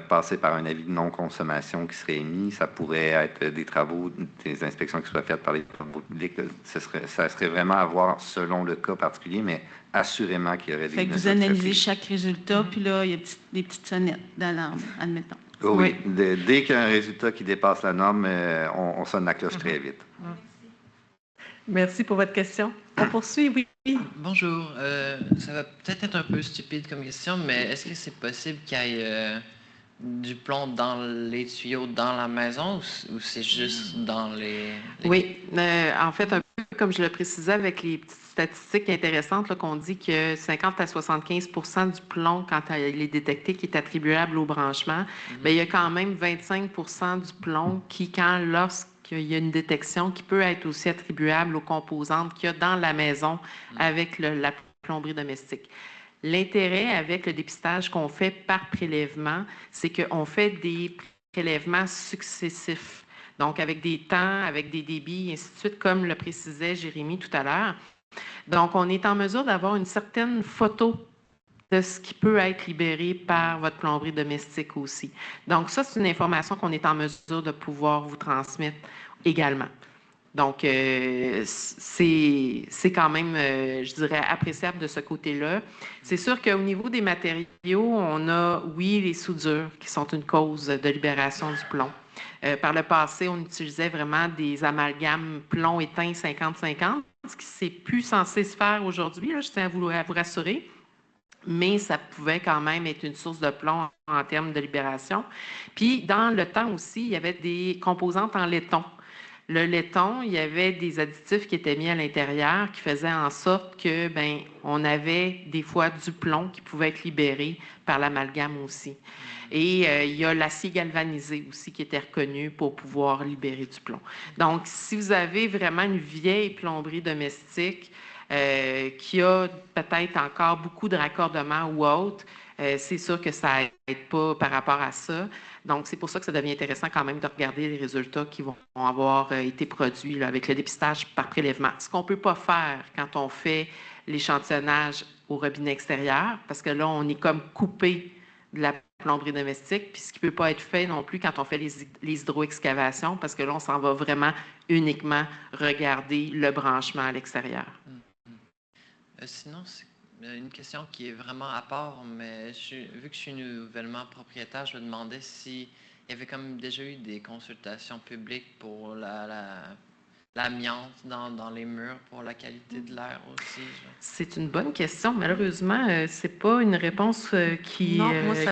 passer par un avis de non-consommation qui serait émis. Ça pourrait être des travaux, des inspections qui soient faites par les travaux publics. Ça serait vraiment à voir selon le cas particulier, mais assurément qu'il y aurait des... Fait que vous analysez chaque résultat, puis là, il y a des petites sonnettes d'alarme, admettons. Oui. Dès qu'il y a un résultat qui dépasse la norme, on sonne la cloche très vite. Merci pour votre question. On poursuit, oui. Bonjour. Ça va peut-être être un peu stupide comme question, mais est-ce que c'est possible qu'il y ait du plomb dans les tuyaux dans la maison ou c'est juste dans les... Oui, en fait, un peu comme je le précisais avec les petites statistiques intéressantes, là, qu'on dit que 50 à 75 du plomb, quand il est détecté, qui est attribuable au branchement, bien, il y a quand même 25 du plomb qui, lorsqu'il y a une détection, qui peut être aussi attribuable aux composantes qu'il y a dans la maison avec la plomberie domestique. L'intérêt avec le dépistage qu'on fait par prélèvement, c'est qu'on fait des prélèvements successifs. Donc, avec des temps, avec des débits, et ainsi de suite, comme le précisait Jérémy tout à l'heure. Donc, on est en mesure d'avoir une certaine photo de ce qui peut être libéré par votre plomberie domestique aussi. Donc, ça, c'est une information qu'on est en mesure de pouvoir vous transmettre également. Donc, c'est quand même, je dirais, appréciable de ce côté-là. C'est sûr qu'au niveau des matériaux, on a, oui, les soudures qui sont une cause de libération du plomb. Par le passé, on utilisait vraiment des amalgames plomb éteint 50-50, ce qui c'est plus censé se faire aujourd'hui, je tiens à vous rassurer. Mais ça pouvait quand même être une source de plomb en termes de libération. Puis, dans le temps aussi, il y avait des composantes en laiton. Le laiton, il y avait des additifs qui étaient mis à l'intérieur qui faisaient en sorte que, ben, on avait des fois du plomb qui pouvait être libéré par l'amalgame aussi. Et il y a l'acier galvanisé aussi qui était reconnu pour pouvoir libérer du plomb. Donc, si vous avez vraiment une vieille plomberie domestique qui a peut-être encore beaucoup de raccordements ou autres, c'est sûr que ça n'aide pas par rapport à ça. Donc, c'est pour ça que ça devient intéressant quand même de regarder les résultats qui vont avoir été produits là, avec le dépistage par prélèvement. Ce qu'on ne peut pas faire quand on fait l'échantillonnage au robinet extérieur, parce que là, on est comme coupé de la plomberie domestique, puis ce qui ne peut pas être fait non plus quand on fait les hydroexcavations, parce que là, on s'en va vraiment uniquement regarder le branchement à l'extérieur. Sinon, c'est une question qui est vraiment à part, mais vu que je suis nouvellement propriétaire, je me demandais s'il y avait comme déjà eu des consultations publiques pour l'amiante dans les murs, pour la qualité de l'air aussi. C'est une bonne question. Malheureusement, ce n'est pas une réponse qui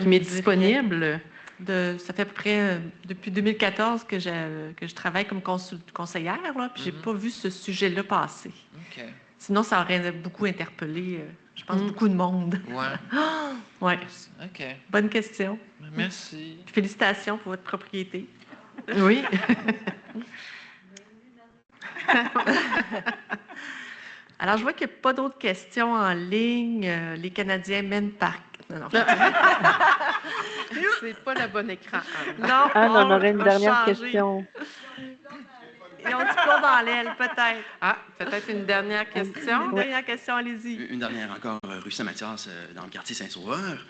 m'est disponible. Ça fait à peu près depuis 2014 que je travaille comme conseillère, là, puis je n'ai pas vu ce sujet-là passer. Okay. Sinon, ça aurait beaucoup interpellé, je pense, beaucoup de monde. Ouais. Ouais. OK. Bonne question. Merci. Félicitations pour votre propriété. Oui. Alors, je vois qu'il n'y a pas d'autres questions en ligne. Les Canadiens mènent par... Non, c'est pas le bon écran. Non, on aurait une dernière question. Ils ont du plomb dans l'aile, peut-être. Ah, peut-être une dernière question. Une dernière question, allez-y. Une dernière encore, rue Saint-Mathias, dans le quartier Saint-Sauveur.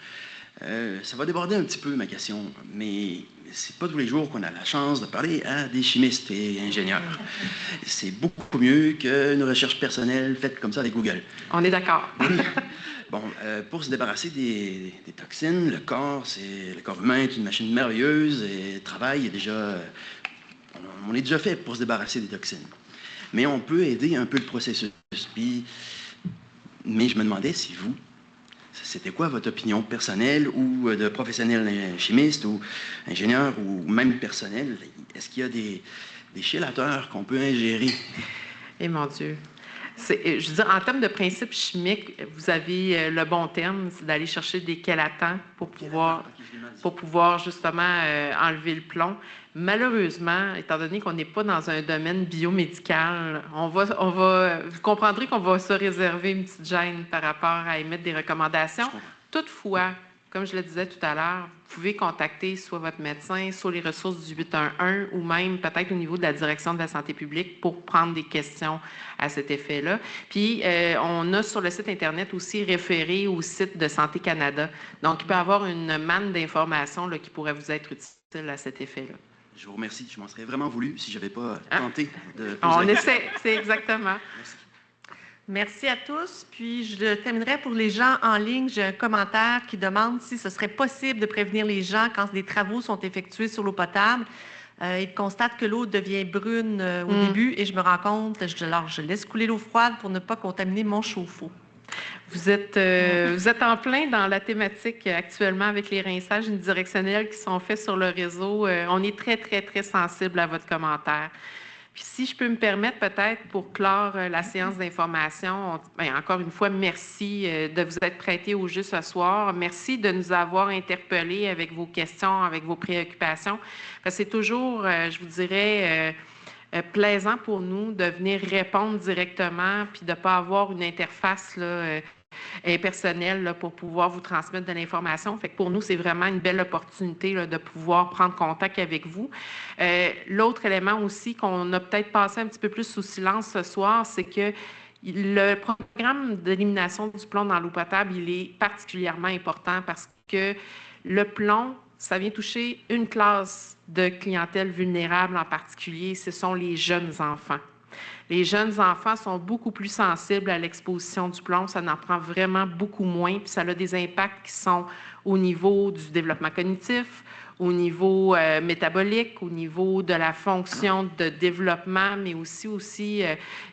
Ça va déborder un petit peu ma question, mais c'est pas tous les jours qu'on a la chance de parler à des chimistes et ingénieurs. C'est beaucoup mieux qu'une recherche personnelle faite comme ça avec Google. On est d'accord. Bon, pour se débarrasser des toxines, le corps humain est une machine merveilleuse et travaille déjà. On est déjà fait pour se débarrasser des toxines. Mais on peut aider un peu le processus. Mais je me demandais si c'était quoi votre opinion personnelle ou de professionnel chimiste ou ingénieur ou même personnel? Est-ce qu'il y a des chélateurs qu'on peut ingérer? Eh mon Dieu! je veux dire, en termes de principe chimique, vous avez le bon terme, c'est d'aller chercher des chélatans pour pouvoir justement enlever le plomb. Malheureusement, étant donné qu'on n'est pas dans un domaine biomédical, vous comprendrez qu'on va se réserver une petite gêne par rapport à émettre des recommandations. Toutefois, comme je le disais tout à l'heure, vous pouvez contacter soit votre médecin, soit les ressources du 811 ou même peut-être au niveau de la direction de la santé publique pour prendre des questions à cet effet-là. Puis, on a sur le site Internet aussi référé au site de Santé Canada. Donc, il peut y avoir une manne d'informations qui pourrait vous être utile à cet effet-là. Je vous remercie. Je m'en serais vraiment voulu si je n'avais pas tenté de poser On la essaie, c'est exactement. Merci. Merci à tous. Puis, je terminerai pour les gens en ligne. J'ai un commentaire qui demande si ce serait possible de prévenir les gens quand des travaux sont effectués sur l'eau potable. Ils constatent que l'eau devient brune au début et je me rends compte, alors je laisse couler l'eau froide pour ne pas contaminer mon chauffe-eau. Vous êtes en plein dans la thématique actuellement avec les rinçages unidirectionnels qui sont faits sur le réseau. On est très, très, très sensible à votre commentaire. Puis si je peux me permettre peut-être pour clore la séance d'information, encore une fois, merci de vous être prêté au jeu ce soir. Merci de nous avoir interpellés avec vos questions, avec vos préoccupations. Parce que c'est toujours, je vous dirais, plaisant pour nous de venir répondre directement puis de ne pas avoir une interface impersonnelle pour pouvoir vous transmettre de l'information. Fait que pour nous, c'est vraiment une belle opportunité de pouvoir prendre contact avec vous. L'autre élément aussi qu'on a peut-être passé un petit peu plus sous silence ce soir, c'est que le programme d'élimination du plomb dans l'eau potable, il est particulièrement important parce que le plomb, ça vient toucher une classe de clientèle vulnérable en particulier, ce sont les jeunes enfants. Les jeunes enfants sont beaucoup plus sensibles à l'exposition du plomb, ça en prend vraiment beaucoup moins, puis ça a des impacts qui sont au niveau du développement cognitif, au niveau métabolique, au niveau de la fonction de développement, mais aussi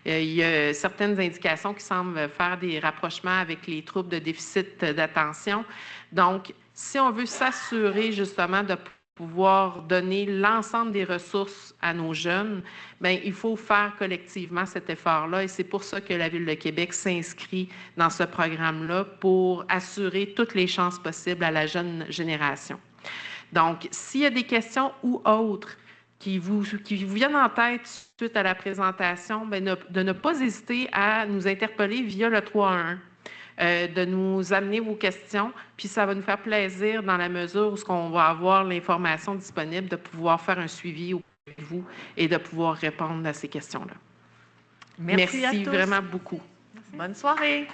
il y a certaines indications qui semblent faire des rapprochements avec les troubles de déficit d'attention. Donc, si on veut s'assurer justement de pouvoir donner l'ensemble des ressources à nos jeunes, bien, il faut faire collectivement cet effort-là et c'est pour ça que la Ville de Québec s'inscrit dans ce programme-là pour assurer toutes les chances possibles à la jeune génération. Donc, s'il y a des questions ou autres qui vous viennent en tête suite à la présentation, bien, de ne pas hésiter à nous interpeller via le 311. De nous amener vos questions, puis ça va nous faire plaisir dans la mesure où on va avoir l'information disponible de pouvoir faire un suivi avec vous et de pouvoir répondre à ces questions-là. Merci à tous. Vraiment beaucoup. Bonne soirée.